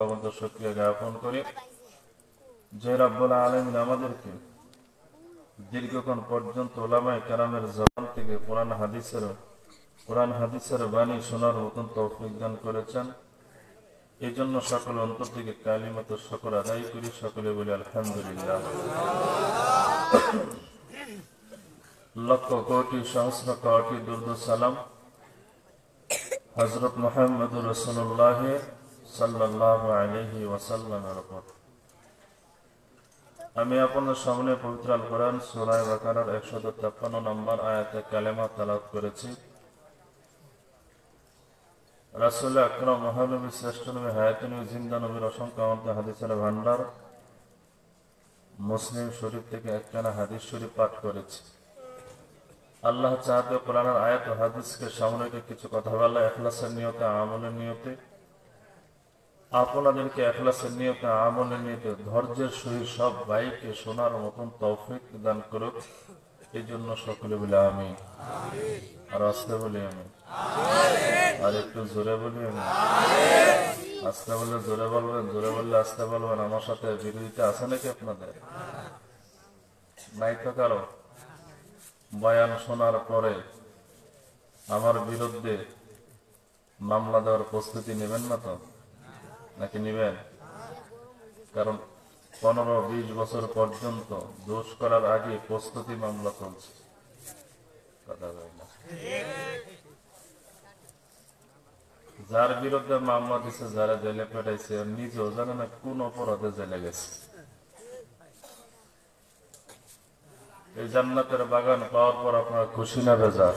শুকরিয়া জ্ঞাপন করি যে রব্বুল আলামিন আমাদেরকে দীর্ঘক্ষণ পর্যন্ত উলামায়ে কেরামের জবান থেকে কোরআন হাদিসের বাণী শোনার মতন তৌফিক দান করেছেন। এই জন্য সকল অন্তর থেকে কালিমাত শুকর আদায় করি, সকলে বলি আলহামদুলিল্লাহ। লক্ষ কোটি সহস্র কোটি দুরূদ সালাম হযরত মুহাম্মদুর রাসূলুল্লাহ সাল্লাল্লাহু আলাইহি ওয়াসাল্লামের উপর। আমি আপনার সামনে পবিত্র আল কোরআন সূরা বাকারার 153 নম্বর আয়াতে কালেমা তেলাওয়াত করেছি। রাসূল আকরাম মহানবী শ্রেষ্ঠ নবী হায়াতুন জিন্দা নবীর অসংখ্য অমর হাদিসের ভান্ডার মুসলিম শরীফ থেকে একখানা হাদিস শরীফ পাঠ করেছি। আল্লাহ চাহতে কোরআনের আয়াত ও হাদিসকে সামনে রেখে কিছু কথা বলা, ইখলাসের নিয়তে, আমলের নিয়তে, আপনাদেরকে ইখলাসের নিয়তে, আমলের নিয়তে ধৈর্যের সহিত সব ভাইকে শোনার মতন তৌফিক দান করুক। এই জন্য সকলে বলে আমিন। আর আস্তে বলি আমি, আর একটু জোরে বলি আমি। আস্তে বললে জোরে বলবেন, জোরে বললে আস্তে বলবেন। আমার সাথে বিরোধিতা আছে নাকি আপনাদের? নাই তো কারো? বয়ান শোনার পরে আমার বিরুদ্ধে মামলা দেওয়ার প্রস্তুতি নেবেন না তো, নাকি নিবেন? কারণ 15-20 বছর পর্যন্ত দোষ করার আগে প্রস্তুতি মামলা চলছে। কথা বলে না। যার বিরুদ্ধে মামলা দিছে, যারা জেলে পেটাইছে, নিজেও জানে না কোন অপরাধে জেলে গেছে। এই জান্নাতের বাগান পাওয়ার পর আপনারা খুশি না বেজার?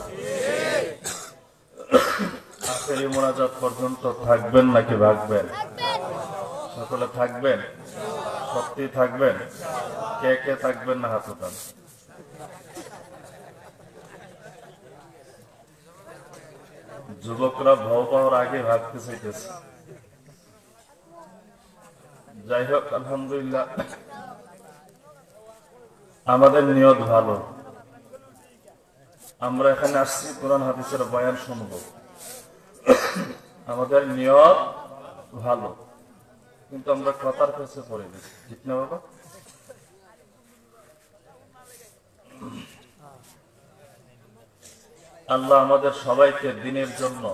আখেরি মোনাজাত পর্যন্ত থাকবেন নাকি ভাগবেন? সকলে থাকবেন? সত্যি থাকবেন? কে কে থাকবেন না হাত উঠান। যুবকরা ভয় পাওয়ার আগে ভাগতে চাইতেছে। যাই হোক, আলহামদুলিল্লাহ, আমাদের নিয়ত ভালো। আমরা এখানে আসছি কোরআন হাদিসের বয়ান শুনব। আমাদের নিয়ত ভালো, কিন্তু আমরা কথার কাছে পড়ে গেছি, ঠিক না বাবা? আল্লাহ আমাদের সবাইকে দিনের জন্য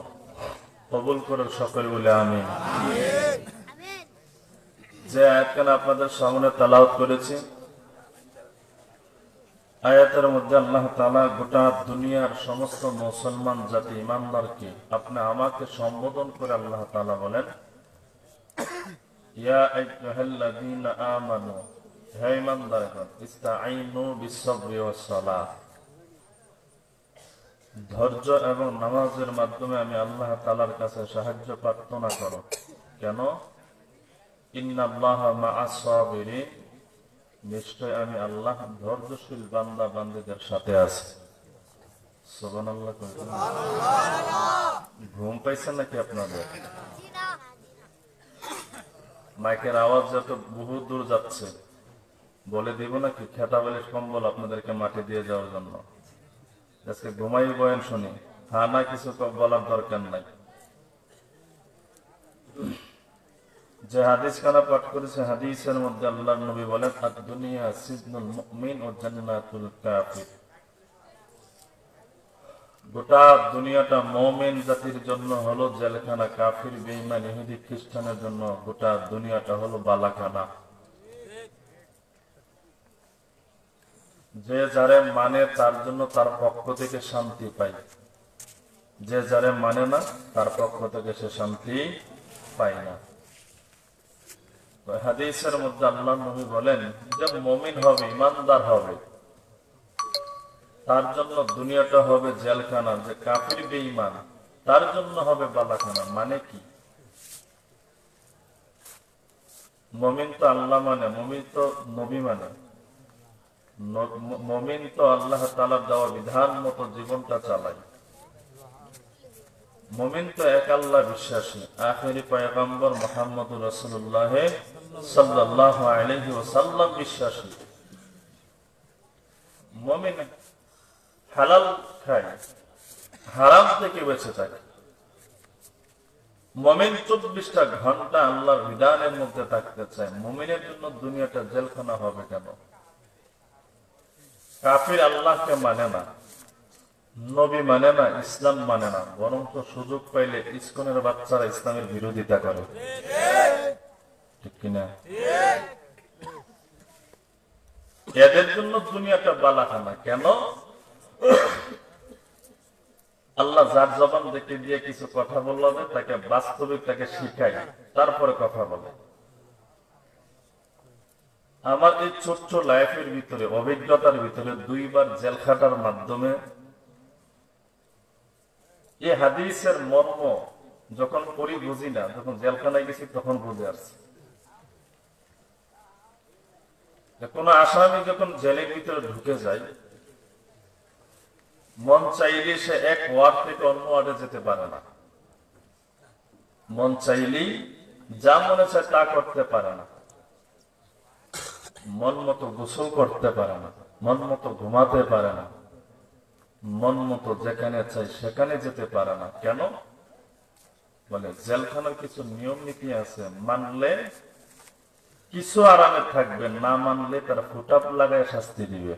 কবুল করে, সকলে বলে আমিন। যে আয়াতখানা আপনাদের সামনে তেলাওয়াত করেছি, আয়াতের মধ্যে আল্লাহ তাআলা গোটা দুনিয়ার সমস্ত মুসলমান জাতি ইমানদারকে, আপনি আমাকে সম্বোধন করে আল্লাহ তাআলা বলেন, ইয়া আইয়ুহাল্লাযীনা আমানু, হে ইমানদারগণ, ইসতাঈনু বিস-সাবরি ওয়াস-সালাহ, ধৈর্য এবং নামাজের মাধ্যমে আমি আল্লাহ তাআলার কাছে সাহায্য প্রার্থনা করো। কেন? ইন্নাল্লাহা মা'আস-সাবিরিন, নিশ্চয় আমি আল্লাহ ধৈর্যশীল বান্দা বান্দীদের সাথে আছি। সুবহানাল্লাহ। ঘুম পাইছেন নাকি আপনাদের? মাইকের আওয়াজ যত বহু দূর যাচ্ছে, বলে দিব নাকি খেতা বালিশ কম্বল আপনাদেরকে মাটি দিয়ে যাওয়ার জন্য? আজকে ঘুমাই বয়ান শুনি, হ্যাঁ না কিছু বলার দরকার নাই। যে হাদিস খানা পাঠ করেছে, হাদিসের মধ্যে আল্লাহর নবী বলেন, আদ-দুনিয়া সিজনুল মুমিন ও জান্নাতুল কাফির। গোটা দুনিয়াটা মুমিন জাতির জন্য হলো জেলখানা, কাফির, বেঈমান, ইহুদি, খ্রিস্টানের জন্য গোটা দুনিয়াটা হলো বালাখানা। যে যারে মানে তার জন্য তার পক্ষ থেকে শান্তি পায়, যে যারে মানে না তার পক্ষ থেকে সে শান্তি পায় না। হাদিসের মধ্যে আল্লাহ নবী বলেন, যে মুমিন হবে, ইমানদার হবে, তার জন্য দুনিয়াটা হবে জেলখানা। যে কাফির বেঈমান, তার জন্য হবে বালাখানা। মানে কি? মুমিন তো আল্লাহ মানে, মুমিন তো নবী মানে, মুমিন তো আল্লাহ তাআলার দেওয়া বিধান মতো জীবনটা চালায়। মুমিন তো এক আল্লাহ বিশ্বাসী, আখেরি পয়গম্বর মুহাম্মদুর রাসূলুল্লাহ সাল্লাল্লাহু আলাইহি ওয়াসাল্লাম বিশ্বাসী। মুমিন হালাল খায়, হারাম থেকে বেঁচে থাকে। মুমিন 24টা ঘন্টা আল্লাহর বিধানের মধ্যে থাকতে চায়। মুমিনের জন্য দুনিয়াটা জেলখানা হবে কেন? কাফির আল্লাহকে মানে না, নবী মানে না, ইসলাম মানে না, বরং তো সুযোগ পাইলে ইসকনের বাচ্চারা ইসলামের বিরোধিতা করে, ঠিক কিনা? এদের জন্য দুনিয়াটা বালাখানা কেন? আল্লাহ যার জবান দেখে দিয়ে কিছু কথা বলবে, তাকে বাস্তবিক তাকে শিখায়, তারপরে কথা বলে। আমার এই ছোট্ট লাইফের ভিতরে, অভিজ্ঞতার ভিতরে 2 বার জেল খাটার মাধ্যমে এই হাদিসের মর্ম যখন পড়ি বুঝি না, যখন জেলখানায় গেছি তখন বুঝে আসছি। কোন আসামি যখন জেলের ভিতরে ঢুকে যায়, মন চাইলে সে এক ওয়ার্ড থেকে অন্য ওয়ার্ডে যেতে পারে না। মন চাইলেই যা মনে চায় তা করতে পারে না। মন মতো গোসল করতে পারে না, মন মতো ঘুমাতে পারে না, মন মতো যেখানে চাই সেখানে যেতে পারে না। কেন? বলে জেলখানার কিছু নিয়ম নীতি আছে, মানলে কিছু আরামে থাকবে, না মানলে তারা ফুটাপ লাগায় শাস্তি দিবে।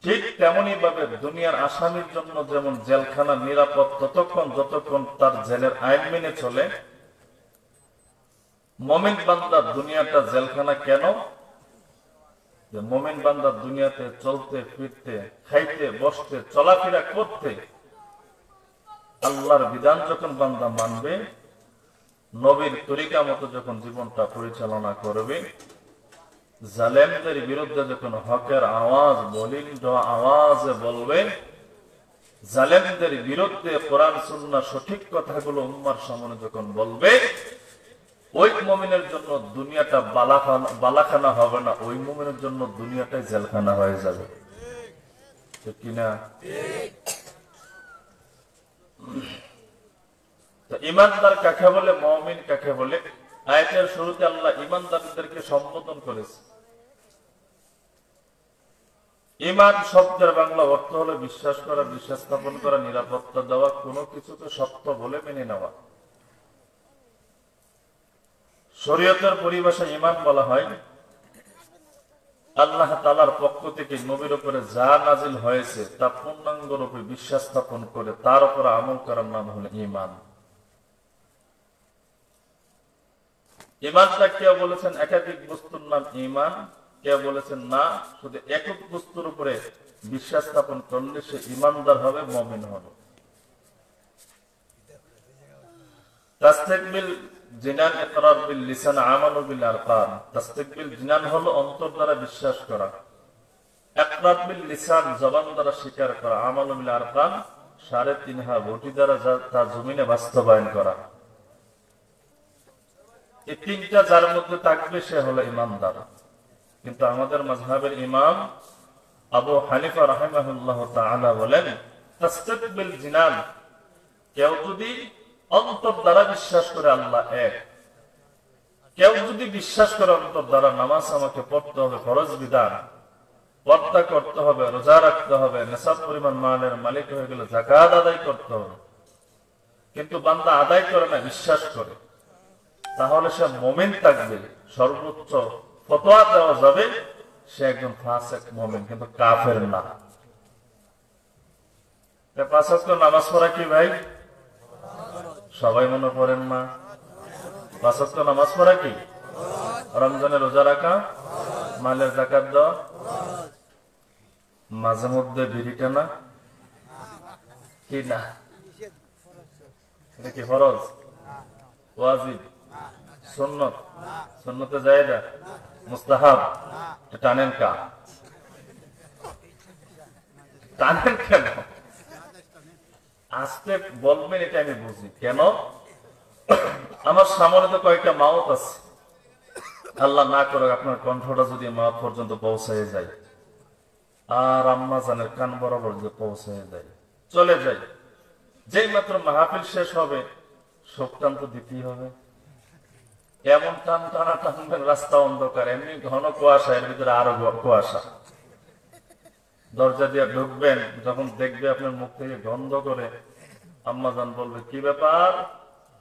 ঠিক তেমনি ভাবে দুনিয়ার আসামির জন্য যেমন জেলখানা নিরাপদ ততক্ষণ যতক্ষণ তার জেলের আইন মেনে চলে, মুমিন বান্দার দুনিয়াটা জেলখানা কেন? যে মুমিন বান্দার দুনিয়াতে চলতে ফিরতে, খাইতে বসতে, চলাফেরা করতে আল্লাহর বিধান যখন বান্দা মানবে, নবীর তরিকা মতো যখন জীবনটা পরিচালনা করবে, জালেমদের বিরুদ্ধে যখন হকের আওয়াজ বলিষ্ঠ আওয়াজে বলবে, জালেমদের বিরুদ্ধে কোরআন সুন্নাহ সঠিক কথাগুলো উম্মার সামনে যখন বলবে, ওই মুমিনের জন্য দুনিয়াটা বালাখানা হবে না, ওই মুমিনের জন্য দুনিয়াটাই জেলখানা হয়ে যাবে, ঠিক কিনা? ইমানদার কাকে বলে, মুমিন কাকে বলে? আয়াতের শুরুতে আল্লাহ ইমানদারদেরকে সম্বোধন করেছে। ঈমান শব্দের বাংলা অর্থ হলো বিশ্বাস করা, বিশ্বাস স্থাপন করা, নিরাপত্তা দেওয়া, কোনো কিছুকে সত্য বলে মেনে নেওয়া। শরীয়তের পরিভাষায় ঈমান বলা হয় আল্লাহ তাআলার পক্ষ থেকে নবীর উপরে যা নাজিল হয়েছে তা পূর্ণাঙ্গ রূপে বিশ্বাস স্থাপন করে তার উপর আমল করার নাম হলো ঈমান। ঈমানটা কেউ বলেছেন একাধিক বস্তুর নাম ঈমান, কেউ বলেছেন না, শুধু একক বস্তুর উপরে বিশ্বাস স্থাপন করলে সে ঈমানদার হবে, মুমিন হবে। তাসদীক বিল জিনান, ইকরার বিল লিসান, আমালু বিল আরকান। তাসদীক বিল জিনান হলো অন্তর দ্বারা বিশ্বাস করা, ইকরার বিল লিসান জবান দ্বারা স্বীকার করা, আমালু বিল আরকান 3.5 বটি দ্বারা তা জমিনে বাস্তবায়ন করা। এই তিনটা যার মধ্যে থাকবে সে হলো ঈমানদার। কিন্তু আমাদের মাযহাবের ইমাম আবু হানিফা রাহিমাহুল্লাহ তাআলা বলেন, তাসদীক বিল জিনান, কেউ যদি অন্তর দ্বারা বিশ্বাস করে আল্লাহ এক, কেউ যদি বিশ্বাস করে অন্তর দ্বারা নামাজ আমাকে পড়তে হবে, ফরজ বিধান, পর্দা করতে হবে, রোজা রাখতে হবে, নিসাব পরিমাণ মালের মালিক হয়ে গেলে যাকাত আদায় করতে হবে, কিন্তু বান্দা আদায় করে না, বিশ্বাস করে, তাহলে সে মুমিন থাকবে। সর্বোচ্চ ফতোয়া দেওয়া যাবে সে একজন ফাসিক মুমিন, কিন্তু কাফের না। 5 ওয়াক্ত নামাজ পড়া কি ভাই? সবাই মনে করেন না? 5 ওয়াক্ত নামাজ পড়া কি? রমজানে রোজা রাখা, মালের যাকাত দেওয়া, মাঝে মধ্যে বিড়ি টানা কি না? এটা কি ফরজ, ওয়াজিব, সুন্নত, সুন্নতে জায়েজা, মুস্তাহাব? টানেন কা? টানেন কেন? আজকে বলবেন এটা আমি বুঝি। কেন? আমার সামনে তো কয়েকটা মাওত আছে, আল্লাহ না করে আপনার কণ্ঠটা যদি মাওত পর্যন্ত পৌঁছায় যায়, আর আম্মা জানের কান বরাবর যে পৌঁছায় যায়, চলে যায়, যেই মাত্র মাহফিল শেষ হবে শোকটান তো দিতেই হবে। এমন টান টানা টানবেন রাস্তা অন্ধকার, এমনি ঘন কুয়াশা, এর ভিতরে আরো কুয়াশা, দরজা দিয়ে ঢুকবেন, যখন দেখবে আপনার মুখ থেকে গন্ধ করে, আম্মাজান বলবে কি ব্যাপার,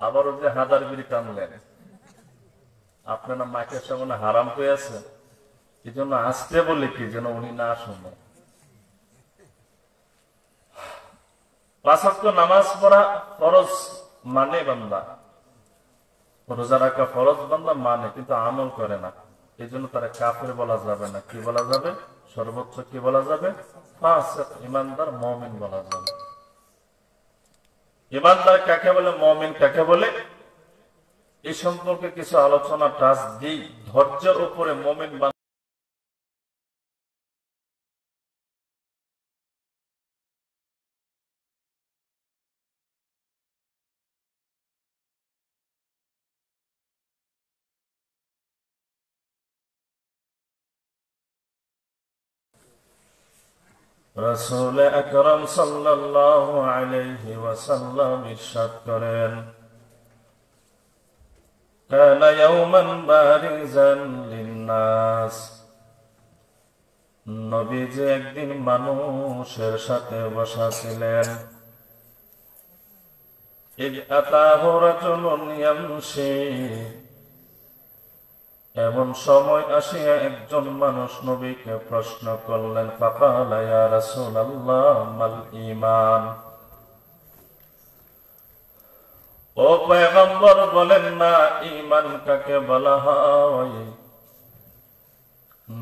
আবারও যে হাজার বিড়ি টানলেন, আপনার না মাকে সামনে হারাম হয়ে আছে, এই জন্য আসতে বলে কি যেন উনি না শুনে। 5 ওয়াক্ত নামাজ পড়া ফরজ মানে বান্দা, রোজা রাখা ফরজ বান্দা মানে, কিন্তু আমল করে না, এই জন্য তারা কাফের বলা যাবে না। কি বলা যাবে? সর্বোচ্চ কি বলা যাবে? ফাসিক, ইমানদার, মুমিন বলা যাবে। ইমানদার কাকে বলে, মুমিন কাকে বলে, এই সম্পর্কে কিছু আলোচনা টাচ দিই। ধৈর্যের উপরে মুমিন রাসূল আকরাম সাল্লাল্লাহু আলাইহি ওয়াসাল্লাম ইরশাদ করেন, কানা ইয়াওমান বারিজান লিন-নাস, নবীজি একদিন মানুষের সাথে বসা ছিলেন। ইয আতাহু রাজুলুন ইয়ামশি, এমন সময় আসিয়া একজন মানুষ নবীকে প্রশ্ন করলেন, ফাকালা ইয়া রাসূলাল্লাহ মাল ঈমান, ও পয়গম্বর বলেন না ঈমান কাকে বলা হয়?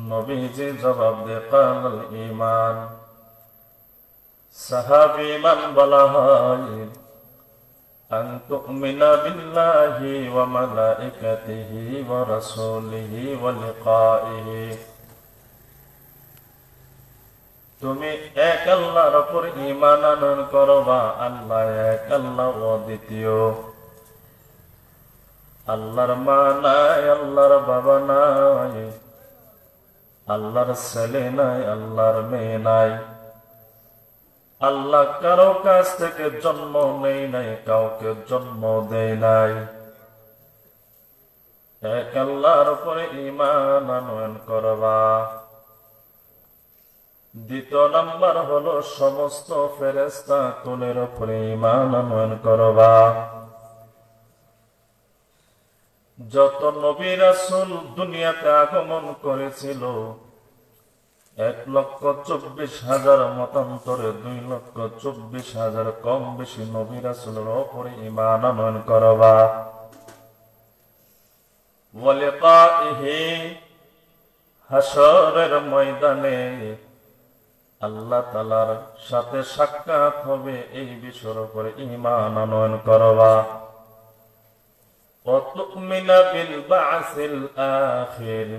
নবীজি জবাব দিয়ে কালাল ঈমান, সাহাবী ঈমান বলা হয় আন তু'মিনা বিল্লাহি ওয়া মালাইকাতিহি ওয়া রাসূলিহি ওয়া লিকাইহি, তুমি এক আল্লাহর উপর ঈমান আনয়ন করবা, আল্লাহ এক, আল্লাহ অদ্বিতীয়, আল্লাহর মা নাই, আল্লাহর বাবা নাই, আল্লাহর ছেলে নাই, আল্লাহর মেয়ে নাই, আল্লাহ কারো কাছ থেকে জন্ম নেই নাই, কাউকে জন্ম দেয় নাই, এক আল্লাহর উপরে ঈমান আনয়ন করবা। দ্বিতীয় নাম্বার হলো সমস্ত ফেরেশতা কুলের উপরে ঈমান আনয়ন করবা। যত নবী রাসূল দুনিয়াতে আগমন করেছিল, 1,24,000 মতান্তরে 2,24,000 কম বেশি নবী রাসূলের উপরে ঈমান আনয়ন করবা। ওয়া লিকাইহি, হাশরের ময়দানে আল্লাহ তাআলার সাথে সাক্ষাৎ হবে, এই বিষয়ের উপরে ঈমান আনয়ন করবা। ওয়া তু'মিনা বিল বা'সিল আখির,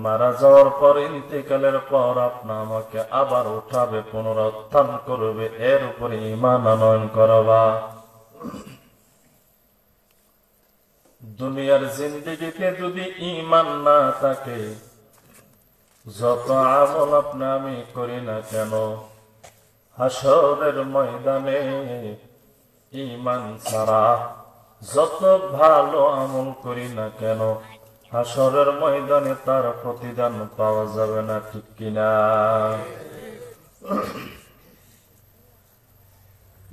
মারা যাওয়ার পর, ইন্তেকালের পর আপনা আমাকে আবার উঠাবে, পুনরুত্থান করবে, এর উপরে ঈমান আনয়ন করবা। দুনিয়ার জিন্দেগিতে যদি ঈমান না থাকে, যত আমল আপনি আমি করি না কেন, হাশরের ময়দানে ঈমান ছাড়া যত ভালো আমল করি না কেন, হাশরের ময়দানে তার প্রতিদান পাওয়া যাবে না, ঠিক কিনা?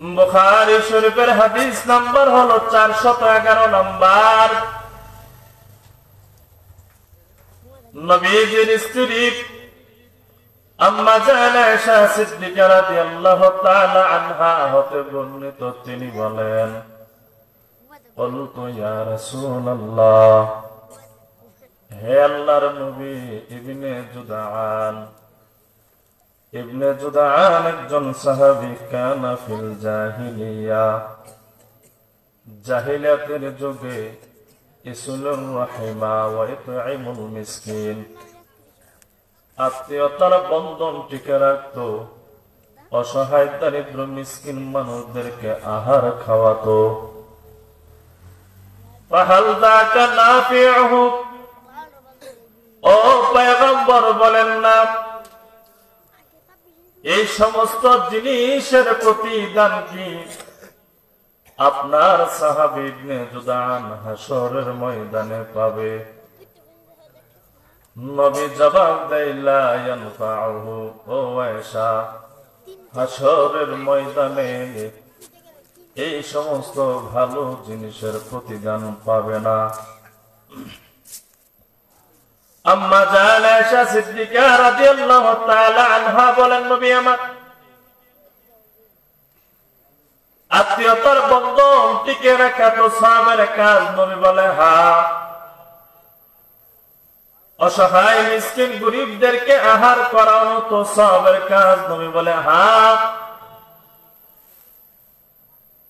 বুখারী শরীফের হাদিস নাম্বার হলো 411 নাম্বার। নবীজির স্ত্রী আম্মা জানা আয়েশা সিদ্দিকা রাদিয়াল্লাহু তাআলা আনহা হতে বর্ণিত, তিনি বলেন, বলতো ইয়া রাসূলুল্লাহ, হে আল্লাহর নবী, ইবনে জুদআন একজন সাহাবী, কানা ফিল জাহিলিয়া, জাহিলিয়াতের যুগে ইসুলুর রাহিমা ওয়া ইতঈমুল মিসকিন, আত্মীয়তার বন্ধন টিকে রাখতো, অসহায় দরিদ্র মিসকিন মানুষদেরকে আহার খাওয়াতো। ফাহাল যাকা নাফিউহু, ও পয়গম্বর বলেন না, এই সমস্ত জিনিসের প্রতিদান কি আপনার সাহাবী ইবনে জুদআন হাশরের ময়দানে পাবে? নবী জবাব দেয় লা ইয়ানফাউহু, ও আয়েশা, হাসরের ময়দানে এই সমস্ত ভালো জিনিসের প্রতিদান পাবে না। আম্মা জান আয়েশা সিদ্দিকা রাদিয়াল্লাহু তাআলা আনহা বলেন, নবী আমার আত্মীয়তার বন্ধন টিকে রাখা তো সাহাবের কাজ? নবী বলে হ্যাঁ। অসহায় মিসকিন গরিবদেরকে আহার করানো তো সাহাবের কাজ? নবী বলে হ্যাঁ।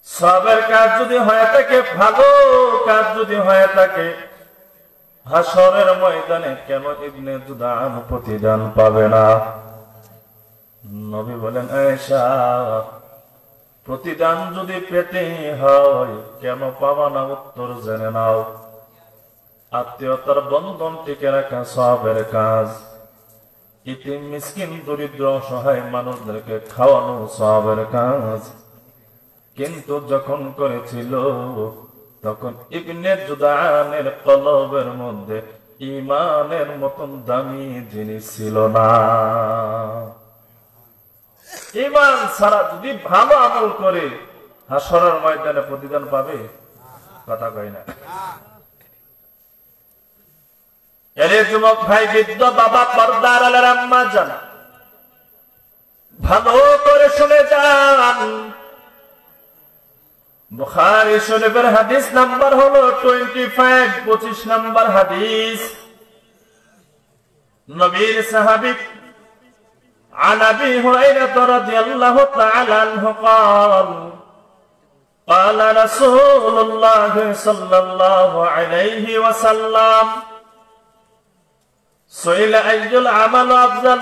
সাহাবের কাজ যদি হয়ে থাকে, ভালো কাজ যদি হয়ে থাকে, হাসরের ময়দানে কেন ইবনে জুদান প্রতিদান পাবে না? নবী বলেন, আয়েশা, প্রতিদান যদি পেতে হয় কেন পাবা না? উত্তর জেনে নাও। আত্মীয়তার বন্ধন টিকে রাখা সাহাবের কাজ, ইতিম মিসকিন দরিদ্র অসহায় মানুষদেরকে খাওয়ানো সাহাবের কাজ। কিন্তু যখন করেছিল তখন ইবনে জুদানের কলবের মধ্যে ঈমানের মতন দামি জিনিস ছিল না। ঈমান ছাড়া যদি ভালো আমল করে হাসরের ময়দানে প্রতিদান পাবে? কথা কই না। এরে যুবক ভাই, বৃদ্ধ বাবা, পর্দার আলের আম্মা জান, ভালো করে শুনে যান। বুখারী শরীফের হাদিস নাম্বার হলো 25 নাম্বার হাদিস। নবীর সাহাবী عن أبي هريرة رضي الله تعالى عنه قال قال رسول الله صلى الله عليه وسلم سئل أي العمل أفضل।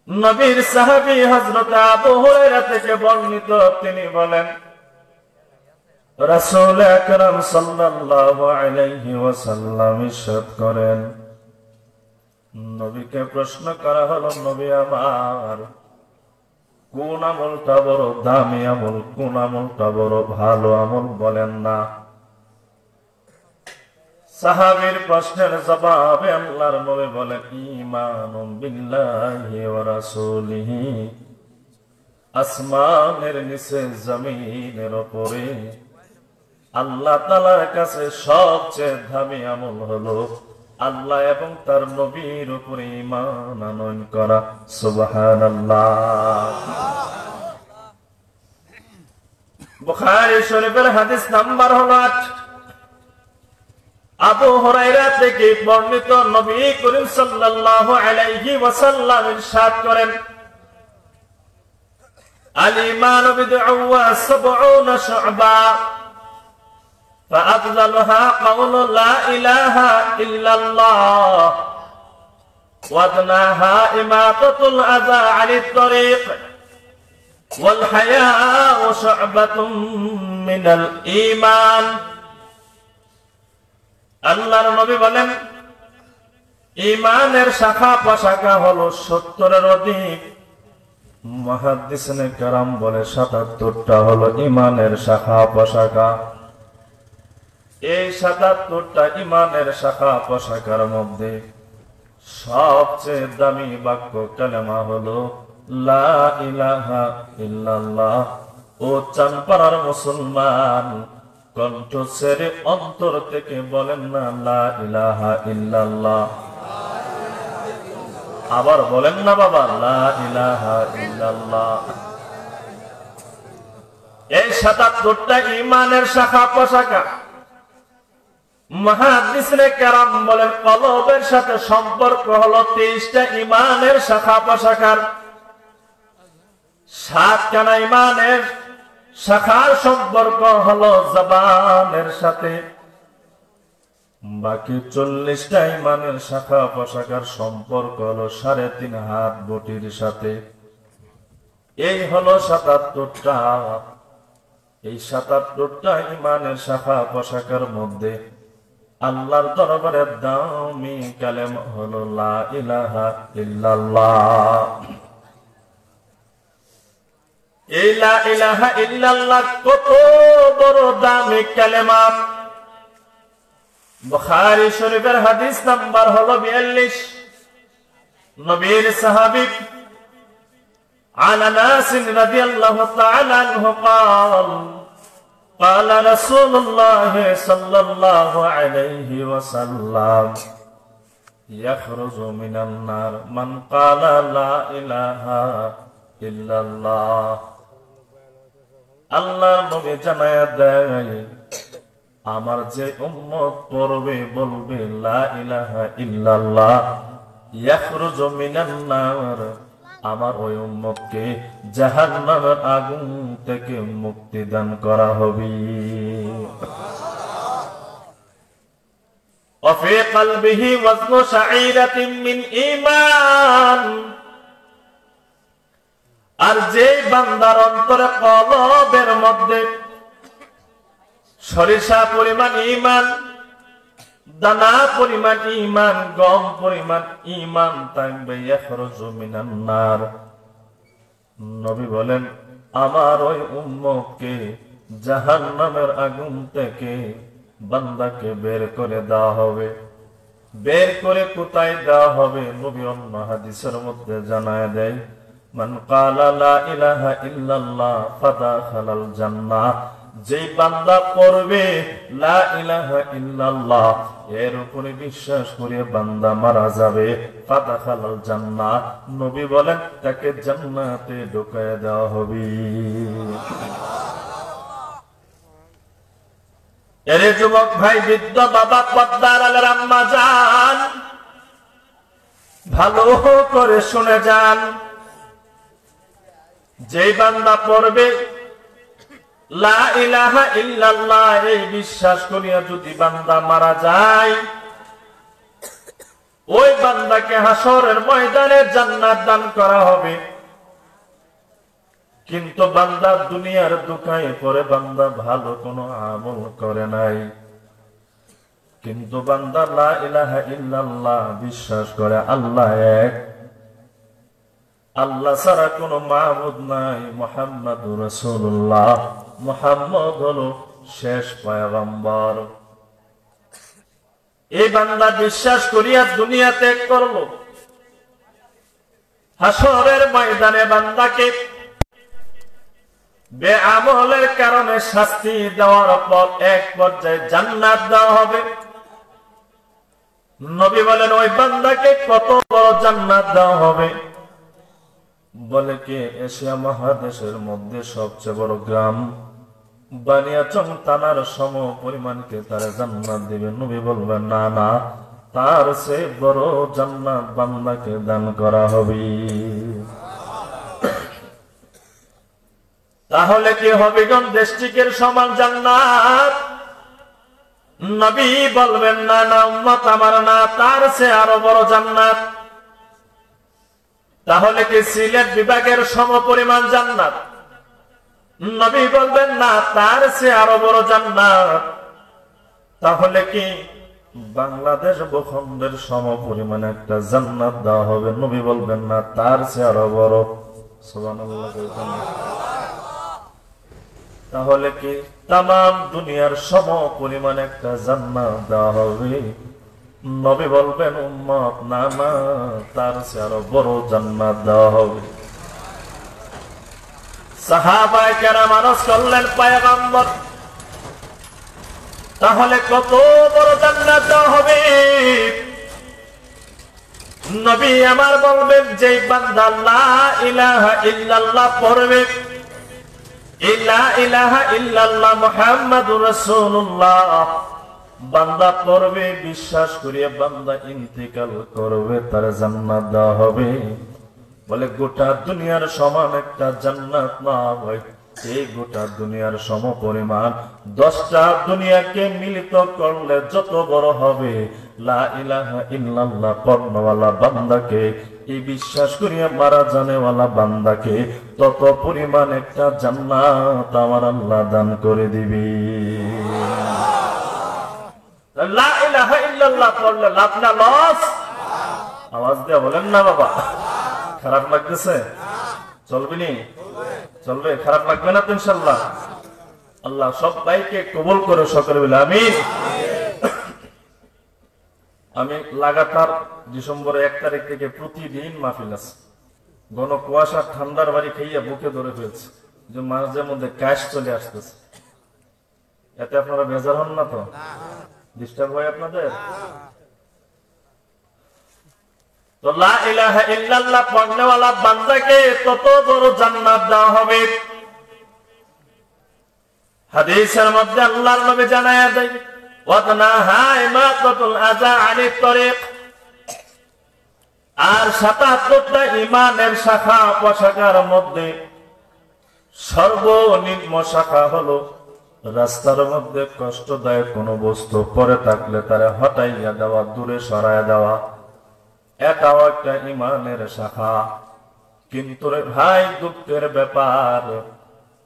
নবীর সাহাবী হযরত আবু হুরায়রা থেকে বর্ণিত, তিনি বলেন, রাসূল আকরাম সাল্লাল্লাহু আলাইহি ওয়াসাল্লাম ইরশাদ করেন, নবীকে প্রশ্ন করা হলো, নবী আমার, কোন আমলটা বড় দামি আমল, কোন আমলটা বড় ভালো আমল বলেন না। সাহাবীর প্রশ্নের জবাবে আল্লাহর নবী বলেন, ঈমানুন বিল্লাহি ওয়া রাসূলিহি, আসমানের নিচে জমিনের উপরে আল্লাহ তাআলার কাছে সবচেয়ে দামি আমল হলো আল্লাহ এবং তার নবীর উপরে ঈমান আনয়ন করা। সুবহানাল্লাহ। বুখারী শরীফের হাদিস নাম্বার হলো 8। আবু হুরায়রা থেকে বর্ণিত, নবী করিম সাল্লাল্লাহু আলাইহি ওয়াসাল্লাম ইরশাদ করেন, আল ঈমানু বিদ'উন ওয়া সাব'উনা শু'বা فأفضلها قول لا إله إلا الله وأدناها إماطة الأذى عن الطريق والحياء شعبة من الإيمان। আল্লাহর নবী বলেন, ঈমানের শাখা প্রশাখা হলো 70-এর অধিক। মুহাদ্দিসিনে কেরাম বলে 77টা হলো ঈমানের শাখা প্রশাখা। এই 77টা ঈমানের শাখা প্রশাখার মধ্যে সবচেয়ে দামি বাক্য কালেমা হলো লা ইলাহা ইল্লাল্লাহ। ও চানপাড়ার মুসলমান, কণ্ঠ ছেড়ে অন্তর থেকে বলেন না লা ইলাহা ইল্লাল্লাহ। আবার বলেন না বাবা, লা ইলাহা ইল্লাল্লাহ। এই 77টা ঈমানের শাখা প্রশাখা। মুহাদ্দিসিনে কেরাম বলেন, কলবের সাথে সম্পর্ক হলো 23টা ঈমানের শাখা প্রশাখার। 7খানা ঈমানের শাখার সম্পর্ক হলো জবানের সাথে, বাকি 40টা ঈমানের শাখা প্রশাখার সম্পর্ক হলো 3.5 হাত বটির সাথে। এই হলো 77টা। এই 77টা ঈমানের শাখা প্রশাখার মধ্যে আল্লাহর দরবারে দামি কালেমা হলো লা ইলাহা ইল্লাল্লাহ। এই লা ইলাহা ইল্লাল্লাহ কত বড় দামি কালেমা! বুখারী শরীফের হাদিস নাম্বার হলো 42। নবীর সাহাবী عن انس رضي الله تعالى عنه قال قال رسول الله صلى الله عليه وسلم يخرج من النار من قال لا اله الا الله আল্লাহর নবী জানায়া দেয় আমার যে উম্মত পড়বে বলবে লা ইলাহা ইল্লাল্লাহ ইয়াখরুজু মিনান নার আমার ওই উম্মতকে জাহান্নামের আগুন থেকে মুক্তি দান করা হবে। وفي قلبه وزن شعيرة من ঈমান আর যে বান্দার অন্তরে কলবের মধ্যে সরিষা পরিমাণ ঈমান, দানা পরিমাণ ঈমান, গম পরিমাণ ঈমান থাকবে, ইয়াখরুজু মিনান নার নবী বলেন আমার ওই উম্মতকে জাহান্নামের আগুন থেকে বান্দাকে বের করে দেওয়া হবে। বের করে কোথায় দেওয়া হবে? নবী অন্য হাদিসের মধ্যে জানায় দেয় মান ক্বালা লা ইলাহা ইল্লাল্লাহ ফাদাখালাল জান্নাহ যে বান্দা পড়বে লা ইলাহা ইল্লাল্লাহ এর উপরে বিশ্বাস করে বান্দা মারা যাবে, ফাদাখালাল জান্নাহ নবী বলেন তাকে জান্নাতে ঢুকায় দেওয়া হবে। এরে যুবক ভাই, বৃদ্ধ বাবা, পদ্মার আলের আম্মা জান, ভালো করে শুনে যান। যে বান্দা পড়বে লা ইলাহা ইল্লাল্লাহ এই বিশ্বাস করিয়া যদি বান্দা মারা যায়, ওই বান্দাকে হাসরের ময়দানে জান্নাত দান করা হবে। কিন্তু বান্দা দুনিয়ার দুঃখায় পরে বান্দা ভালো কোনো আমল করে নাই, কিন্তু বান্দা লা ইলাহা ইল্লাল্লাহ বিশ্বাস করে আল্লাহ এক, আল্লাহ ছাড়া কোনো মাবুদ নাই, মুহাম্মাদুর রাসূলুল্লাহ, মুহাম্মদ হলো শেষ পয়গম্বর। এই বান্দা বিশ্বাস করিয়া দুনিয়া ত্যাগ করলো, হাসরের ময়দানে বান্দাকে বেআমলের কারণে শাস্তি দেওয়ার পর এক পর্যায়ে জান্নাত দেওয়া হবে। নবী বলেন ওই বান্দাকে কত বড় জান্নাত দেওয়া হবে? বলে কি এশিয়া মহাদেশের মধ্যে সবচেয়ে বড় গ্রাম বানিয়াচং থানার সম পরিমাণকে তারা জান্নাত দিবে। নবী বলবেন না না, তার সে বড় জান্নাত বান্দাকে দান করা হবে। তাহলে কি হবিগণ দেশটিকের সমান জান্নাত? নবী বলবেন না না, উম্মত আমার না, তার সে আরো বড় জান্নাত। তাহলে কি সিলেট বিভাগের সম পরিমাণ জান্নাত? নবী বলবেন না, তার সে আরো বড় জান্নাত। তাহলে কি বাংলাদেশ ভূখণ্ডের সম পরিমাণ একটা জান্নাত দেওয়া হবে? নবী বলবেন না, তার সে আরো বড়। সুবহানাল্লাহ। তাহলে কি তামাম দুনিয়ার সম পরিমাণ একটা জান্নাত দেওয়া হবে? নবী বলবেন উম্মত না না, তার চেয়ে আরো বড় জান্নাত দেওয়া হবে। সাহাবায়ে কেরাম আরজ করলেন পয়গম্বর, তাহলে কত বড় জান্নাত দেওয়া হবে? নবী আমার বলবেন যে বান্দা লা ইলাহা ইল্লাল্লাহ পড়বে, লা ইলাহা ইল্লাল্লাহ মুহাম্মাদুর রাসূলুল্লাহ বান্দা পড়বে, বিশ্বাস করিয়া বান্দা ইন্তিকাল করবে, তার জান্নাত দেওয়া হবে। বলে গোটা দুনিয়ার সমান একটা জান্নাত না হয়, এই গোটা দুনিয়ার সম পরিমাণ 10টা দুনিয়াকে মিলিত করলে যত বড় হবে, লা ইলাহা ইল্লাল্লাহ পড়নওয়ালা বান্দাকে, এই বিশ্বাস করিয়া মারা জানেওয়ালা বান্দাকে তত পরিমাণ একটা জান্নাত আমার আল্লাহ দান করে দিবি। লা ইলাহা ইল্লাল্লাহ পড়লে লাভ না লস? আওয়াজ দিয়ে বলেন না বাবা। খারাপ লাগতেছে? চলবে নি? চলবে? খারাপ লাগবে না তো ইনশাআল্লাহ? আল্লাহ সবাইকে কবুল করে সকলে বলে আমিন। আমি লাগাতার ডিসেম্বরের 1 তারিখ থেকে প্রতিদিন মাহফিল আছে। ঘন কুয়াশা ঠান্ডার বাড়ি খাইয়া বুকে ধরে ফেলছে, যে মাঝে মধ্যে কাশ চলে আসতেছে। এতে আপনারা বেজার হন না তো? ডিস্টার্ব হয় আপনাদের? তো লা ইলাহা ইল্লাল্লাহ পড়নেওয়ালা বান্দাকে তত বড় জান্নাত দেওয়া হবে। হাদিসের মধ্যে আল্লাহর নবী জানায়া দেয়, ওয়াতনাহা ইমাতাতুল আযা আনিত তরিক। আর ৭৭টা ঈমানের শাখা প্রশাখার মধ্যে সর্বনিম্ন শাখা হলো রাস্তার মধ্যে কষ্টদায়ক কোনো বস্তু পড়ে থাকলে তারা হটাইয়া দেওয়া, দূরে সরাইয়া দেওয়া। এটাও একটা ঈমানের শাখা। কিন্তু রে ভাই, দুঃখের ব্যাপার,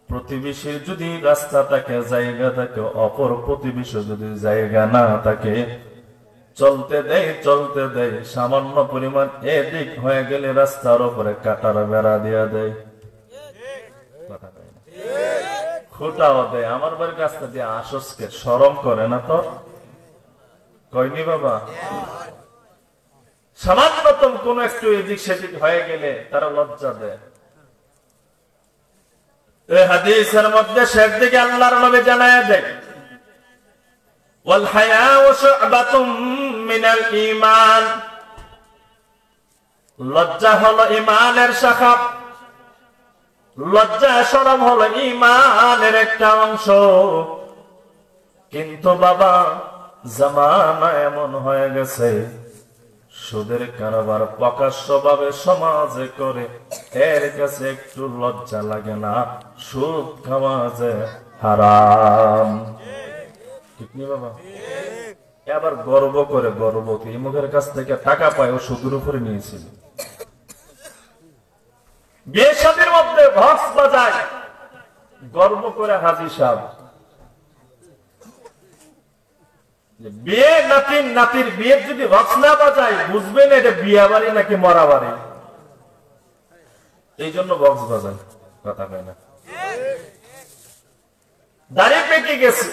প্রতিবেশীর যদি রাস্তা থাকে, জায়গা থাকে, অপর প্রতিবেশী যদি জায়গা না থাকে, চলতে দেয় সামান্য পরিমাণ এদিক হয়ে গেলে রাস্তার উপরে কাটার বেড়া দিয়া দেয়, খুঁটাও দেয়। আমার বাড়ির রাস্তা দিয়ে আসসকে শরম করে না তোর? কয়নি বাবা? সামান্যতম কোন একটু এদিক সেদিক হয়ে গেলে তারা লজ্জা দেয়। এই হাদিসের মধ্যে শেষ দিকে আল্লাহর নবী জানায়া দেয়, ওয়াল হায়াউ শু'বাতুম মিনাল ঈমান। লজ্জা হলো ঈমানের শাখা, লজ্জা শরম হলো ঈমানের একটা অংশ। কিন্তু বাবা, জামানা এমন হয়ে গেছে, সুদের কারবার প্রকাশ্যভাবে সমাজে করে, এর কাছে একটু লজ্জা লাগে না। সুদ খাওয়া যে হারাম, ঠিক নি বাবা? আবার গর্ব করে, গর্বকে মুখের কাছ থেকে টাকা পায় ও সুদের উপরে নিয়েছিল। বিয়ে শাদীর মধ্যে ভক্স বাজায়, গর্ব করে হাজী সাহেব। বিয়ে নাতির বিয়ে যদি ভক্স না বাজায়, বুঝবেন এটা বিয়া বাড়ি নাকি মরা বাড়ি। এই জন্য ভক্স বাজায়, কথা কয় না। দাড়ি পেকে গেছে,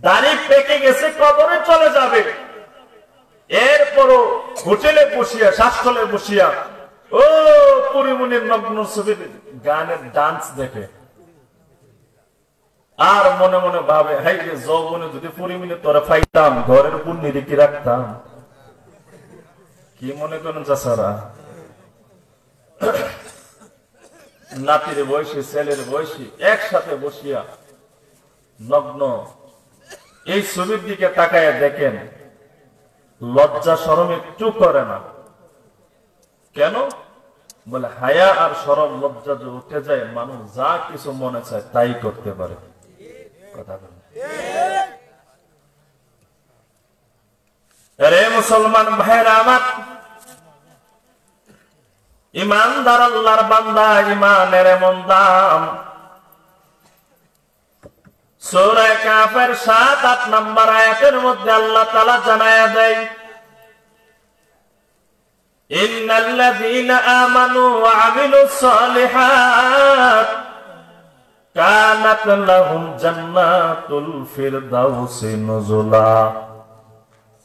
দাড়ি পেকে গেছে, কবরে চলে যাবে। এরপরও হোটেলে বসিয়া, শ্বাসস্থলে বসিয়া ও পরিমণির নগ্ন ছবি গানের ডান্স দেখে, আর মনে মনে ভাবে, হাই রে যৌবনে যদি পরিমণি তোরা পাইতাম, ঘরের উপর নিরিখি রাখতাম। কি মনে করেন চাচারা? নাতির বয়সী, ছেলের বয়সী একসাথে বসিয়া নগ্ন এই ছবির দিকে তাকায় দেখেন, লজ্জা শরম একটু করে না। কেন? বলে হায়া আর শরম, লজ্জা যে উঠে যায়, মানুষ যা কিছু মনে চায় তাই করতে পারে। কথা বলে রে মুসলমান ভাইরা আমার, ইমানদার আল্লাহর বান্দা, ইমানের এমন দাম। সূরা কাফের ৭-৮ নম্বর আয়াতের মধ্যে আল্লাহ তাআলা জানায়া দেয়, ইন্নাল্লাযীনা আমানু ওয়া আমিলুস সালিহাত কানাত লাহুম জান্নাতুল ফিরদাউসি নুজুলা।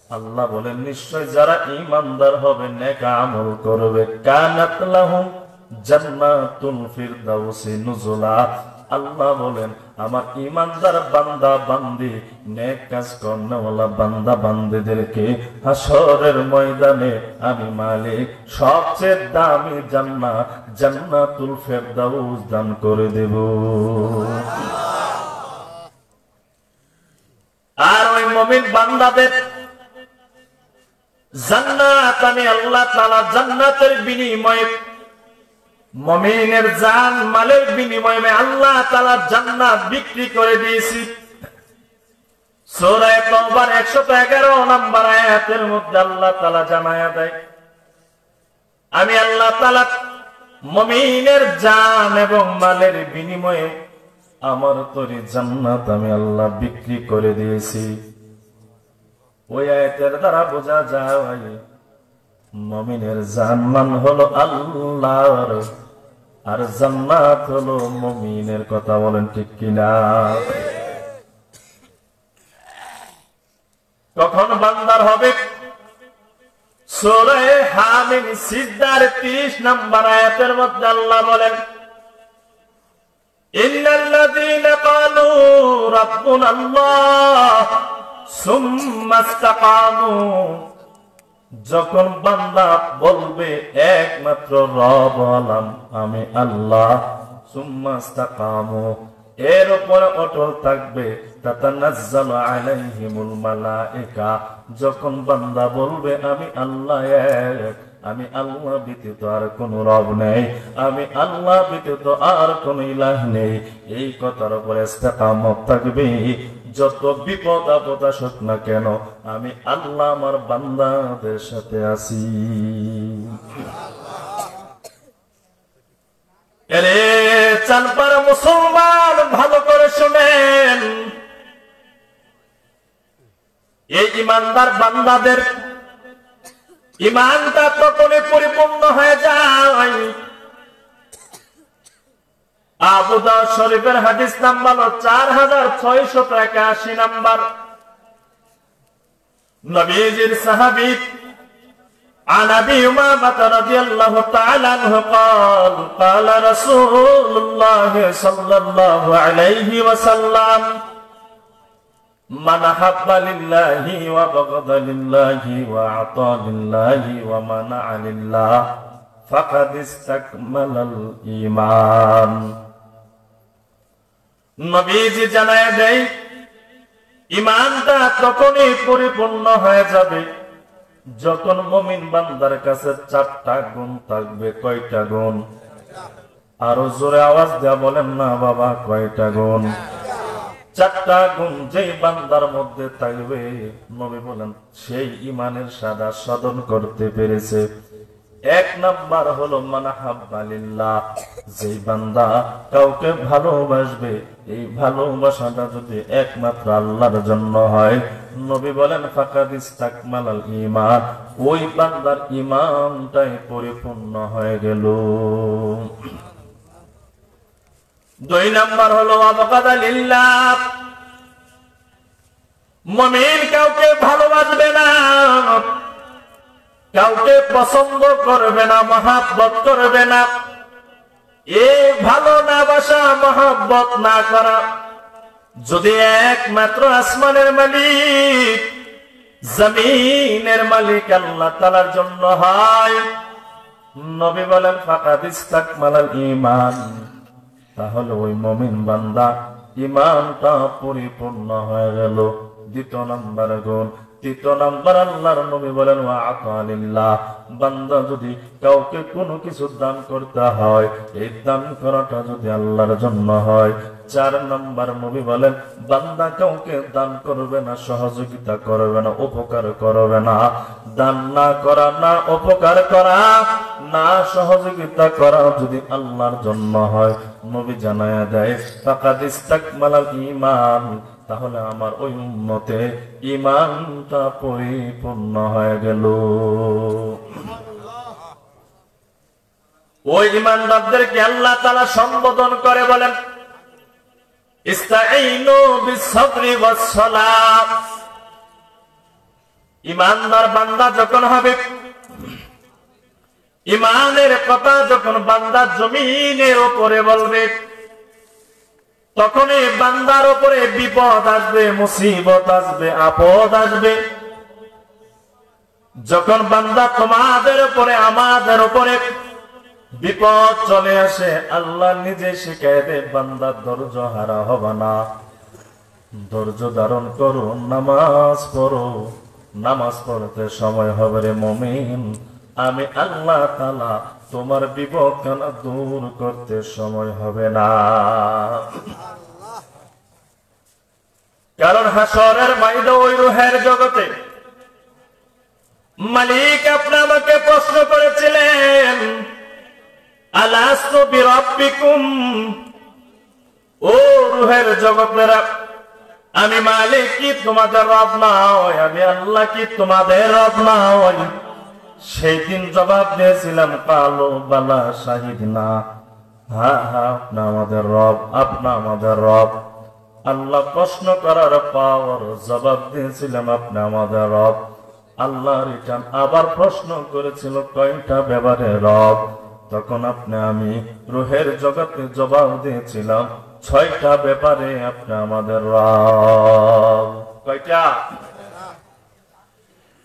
আল্লাহ বলেন, নিশ্চয় যারা ঈমানদার হবে, নেক আমল করবে, কানাত লাহুম জান্নাতুল ফিরদাউসি নুজুলা। আল্লাহ বলেন, আমার ঈমানদার বান্দা বান্দি, নেক কাজ করেওয়ালা বান্দা বান্দিদেরকে হাসরের ময়দানে আমি মালিক সবচেয়ে দামি জান্নাত, জান্নাতুল ফিরদাউস দান করে দেব। আর ওই মুমিন বান্দাদের জান্নাত আমি আল্লাহ তাআলা জান্নাতের বিনিময়ে, মুমিনের জান মালের বিনিময়ে আল্লাহ তাআলা জান্নাত বিক্রি করে দিয়েছি। সূরা তাওবার 111 নম্বর আয়াতের মধ্যে আল্লাহ তাআলা জানায়া দেয়, আমি আল্লাহ তাআলা মুমিনের জান এবং মালের বিনিময়ে আমার তৈরি জান্নাত আমি আল্লাহ বিক্রি করে দিয়েছি। ওই আয়াতের দ্বারা বোঝা যায়, মুমিনের জান মান হলো আল্লাহর, আর জান্নাত হলো মুমিনের। কথা বলেন ঠিক কিনা? কখন বান্দার হবে? সূরা হামিম সিজদার 30 নম্বর আয়াতের মধ্যে আল্লাহ বলেন, ইন্নাল্লাযীনা ক্বালু রাব্বুনাল্লাহ সুম্মা ইসতাকামু, যখন বান্দা বলবে একমাত্র রব হলাম আমি আল্লাহ, সুম্মা ইসতাকামু, এর উপরে অটল থাকবে, তাতানাজ্জালু আলাইহিমুল মালায়েকা, যখন বান্দা বলবে আমি আল্লাহ এক, আমি আল্লাহ ব্যতীত আর কোন রব নেই, আমি আল্লাহ ব্যতীত আর কোন ইলাহ নেই, এই কথার উপরে ইস্তেকামত থাকবে, যত বিপদ আপদ আসুক না কেন আমি আল্লাহ আমার বান্দাদের সাথে আছি। এরে চানপাড়া মুসলমান, ভালো করে শুনেন, এই ইমানদার বান্দাদের ইমানটা তখনই পরিপূর্ণ হয়ে যায়। আবু দাউদ শরীফের হাদিস নাম্বার 4681 নাম্বার, নবীজির সাহাবী عن أبي أمامة رضي الله تعالى عنه قال قال رسول الله صلى الله عليه وسلم من أحب لله وبغض لله وأعطى لله ومنع لله فقد استكمل الإيمان। নবীজি জানায় দেয়, ঈমানটা তখনই পরিপূর্ণ হয়ে যাবে যখন মুমিন বান্দার কাছে 4টা গুণ থাকবে। কয়টা গুণ? আরো জোরে আওয়াজ দেয়া বলেন না বাবা, কয়টা গুণ? 4টা গুণ যেই বান্দার মধ্যে থাকবে, নবী বলেন সেই ঈমানের সাদা সাধন করতে পেরেছে। 1 নাম্বার হলো মান হাব্বা লিল্লাহ, যেই বান্দা কাউকে ভালোবাসবে, এই ভালোবাসাটা যদি একমাত্র আল্লাহর জন্য হয়, নবী বলেন ফাকাদ ইস্তাকমালাল ঈমান, ওই বান্দার ঈমানটাই পরিপূর্ণ হয়ে গেল। 2 নাম্বার হলো ওয়াবাকাদা লিল্লাহ, মুমিন কাউকে ভালোবাসবে না, কাউকে পছন্দ করবে না, মহাব্বত করবে না। এই ভালো না বাসা, মহাব্বত না করা যদি একমাত্র আসমানের মালিক, জমিনের মালিক আল্লাহ তাআলার জন্য হয়, নবী বলেন ফাকাদ ইস্তাকমালাল ঈমান, তাহলে ওই মুমিন বান্দা ঈমানটা পরিপূর্ণ হয়ে গেল। 2 নাম্বার গুণ। 3 নাম্বার আল্লাহর নবী বলেন ওয়া আতা লিল্লাহ, বান্দা যদি কাউকে কোনো কিছু দান করতে হয়, এই দান করাটা যদি আল্লাহর জন্য হয়। 4 নাম্বার নবী বলেন বান্দা কাউকে দান করবে না, সহযোগিতা করবে না, উপকার করবে না। দান না করা, না উপকার করা, না সহযোগিতা করা যদি আল্লাহর জন্য হয়, নবী জানায়া দেয় ফাকাদ ইস্তাকমালাল ঈমান, তাহলে আমার ওই উম্মতে ঈমানটা পরিপূর্ণ হয়ে গেল। ওই ঈমানদারদেরকে আল্লাহ তাআলা সম্বোধন করে বলেন ইস্তাঈনু বিস-সাবরি ওয়াস-সালাহ। ঈমানদার বান্দা যখন হবে, ঈমানের কথা যখন বান্দা জমিনের উপরে বলবে, তখন এই বান্দার উপরে বিপদ আসবে, মুসিবত আসবে, আপদ আসবে। যখন বান্দা তোমাদের উপরে, আমাদের উপরে বিপদ চলে আসে, আল্লাহ নিজে শিখায় দে বান্দা ধৈর্য হারা হবে না, ধৈর্য ধারণ করো, নামাজ পড়ো, নামাজ পড়তে সময় হবে রে মুমিন, আমি আল্লাহ তাআলা তোমার বিপদ কানা দূর করতে সময় হবে না। কারণ হাসরের ময়দানে ওই রূহের জগতে মালিক আপনি আমাকে প্রশ্ন করেছিলেন আলাস্তু বিরাব্বিকুম, ও রূহের জগতেরা, আমি মালিক কি তোমাদের রব নই? আমি আল্লাহ কি তোমাদের রব নই? সেই দিন জবাব দিয়েছিলাম কালু বালা শাহিদনা, হ্যাঁ হ্যাঁ আপনি আমাদের রব, আপনি আমাদের রব। আল্লাহ প্রশ্ন করার পর জবাব দিয়েছিলাম আপনি আমাদের রব। আল্লাহ রিটার্ন আবার প্রশ্ন করেছিল কয়টা ব্যাপারে রব? তখন আমি রূহের জগতে জবাব দিয়েছিলাম 6টা ব্যাপারে আপনি আমাদের রব। কয়টা?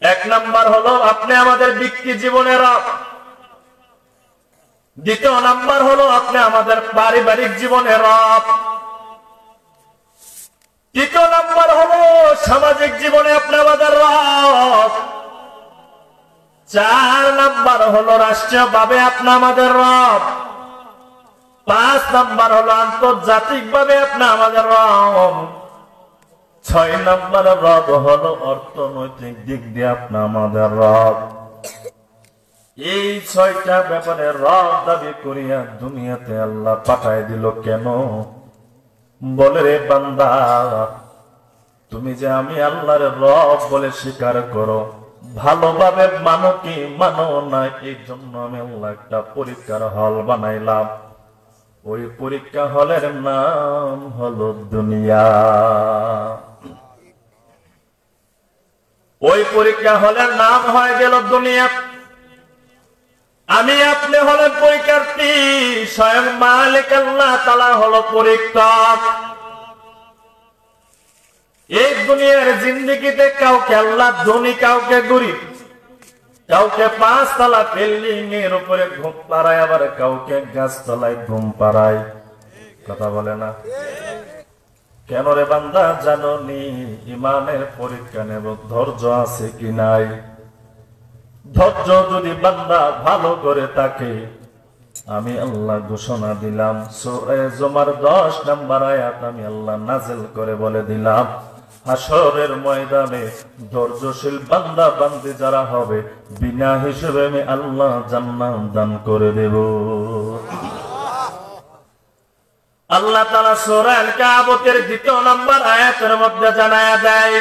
1 নাম্বার হলো আপনি আমাদের ব্যক্তি জীবনের রব। 2 নাম্বার হলো আপনি আমাদের পারিবারিক জীবনের রব। 3 নাম্বার হলো সামাজিক জীবনে আপনি আমাদের রব। 4 নাম্বার হলো রাষ্ট্রীয়ভাবে আপনি আমাদের রব। 5 নাম্বার হলো আন্তর্জাতিক ভাবে আপনি আমাদের রব। 6 নাম্বার রব হলো অর্থনৈতিক দিক দিয়ে আপনি আমাদের রব। এই 6টা ব্যাপারে রব দাবি করিয়া দুনিয়াতে আল্লাহ পাঠায় দিল কেন? বলে রে বান্দা, তুমি যে আমি আল্লাহর রব বলে স্বীকার করো, ভালোভাবে মানো কি মানো না, এই জন্য আমি আল্লাহ একটা পরীক্ষার হল বানাইলাম। ওই পরীক্ষা হলের নাম হলো দুনিয়া। ওই পরীক্ষা হলের নাম হয়ে গেল দুনিয়া। আমি আপনি হলেন পরীক্ষার্থী, স্বয়ং মালিক আল্লাহ তাআলা হলো পরীক্ষক। এই দুনিয়ার জিন্দেগিতে কাউকে আল্লাহ ধনী, কাউকে গরিব, কাউকে 5 তলা বিল্ডিং এর উপরে ঘুম পাড়ায়, আবার কাউকে গাছতলায় ঘুম পাড়ায়। কথা বলে না কেন রে বান্দা? জানো নি ইমানের পরীক্ষা নেব ধৈর্য আছে কি নাই? ধৈর্য যদি বান্দা ভালো করে থাকে, আমি আল্লাহ ঘোষণা দিলাম, সূরা জুমার 10 নম্বর আয়াত আমি আল্লাহ নাযিল করে বলে দিলাম, হাসরের ময়দানে ধৈর্যশীল বান্দা বান্দি যারা হবে, বিনা হিসেবে আমি আল্লাহ জান্নাত দান করে দেব। আল্লাহ তাআলা সূরা আল-কাবুতের 2 নম্বর আয়াতের মধ্যে জানায়া দেয়,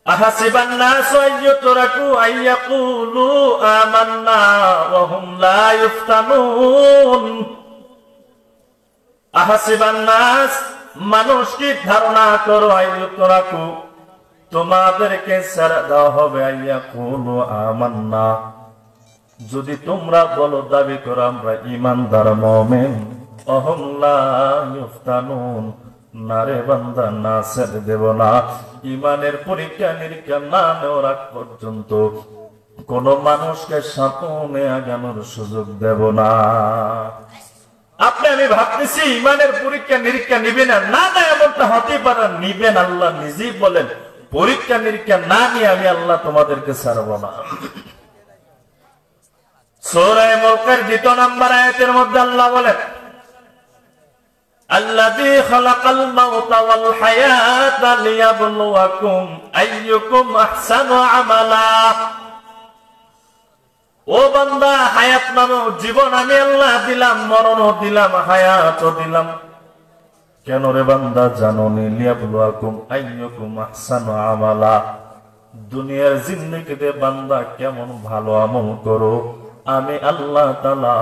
আহাসিবান নাসু আইয়ুতরাকু আইয়াকুলু আমান্না ওয়া হুম লা ইফতানুন। আহাসিবান নাস, মানুষ কি ধারণা করো, আইয়ুতরাকু, তোমাদেরকে ছেড়ে দেওয়া হবে, আইয়াকুলু আমান্না, যদি তোমরা বলো দাবি করো আমরা ঈমানদার মুমিন, ওয়া হুম লা ইফতানুন, না রে বান্দা, না ছেড়ে দেব না। ইমানের পরীক্ষা নিরীক্ষা না নেওয়ার আগ পর্যন্ত কোন মানুষকে সামনে আগানোর সুযোগ দেব না। আপনি আমি ভাবতেছি ইমানের পরীক্ষা নিরীক্ষা নিবে না, না না, এমনটা হতে পারে, নিবেন। আল্লাহ নিজেই বলেন, পরীক্ষা নিরীক্ষা না নিয়ে আমি আল্লাহ তোমাদেরকে ছাড়ব না। সূরা মুলকের 2 নম্বর আয়াতের মধ্যে আল্লাহ বলেন, আল্লাযী খালাকাল মাউতা ওয়াল হায়াতা লিয়াবলুয়াকুম আইয়ুকুম আহসানু আমালা। ও বান্দা, হায়াত নামক জীবন আমি আল্লাহ দিলাম, মরণও দিলাম, হায়াতও দিলাম। কেন রে বান্দা? জানোনি, লিয়াবলুয়াকুম আইয়ুকুম আহসানু আমালা, দুনিয়ার জিন্দেগিতে বান্দা কেমন ভালো আমল করো, আমি আল্লাহ তাআলা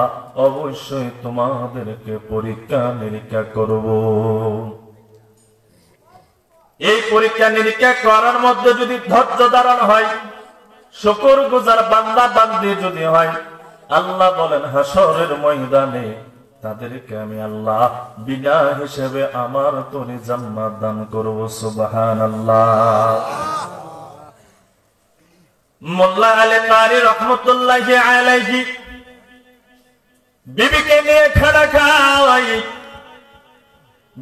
অবশ্যই তোমাদেরকে পরীক্ষা নিরীক্ষা করব। এই পরীক্ষা নিরীক্ষা করার মধ্যে যদি ধৈর্য ধারণ হয়, শুকরগুজার বান্দা বান্দি যদি হয়, আল্লাহ বলেন হাসরের ময়দানে তাদেরকে আমি আল্লাহ বিনা হিসেবে আমার তরি জান্নাত দান করব। সুবহানাল্লাহ। মোল্লা আলী কারি রহমতুল্লাহি আলাইহি বিবিকে নিয়ে খানা খাওয়াই,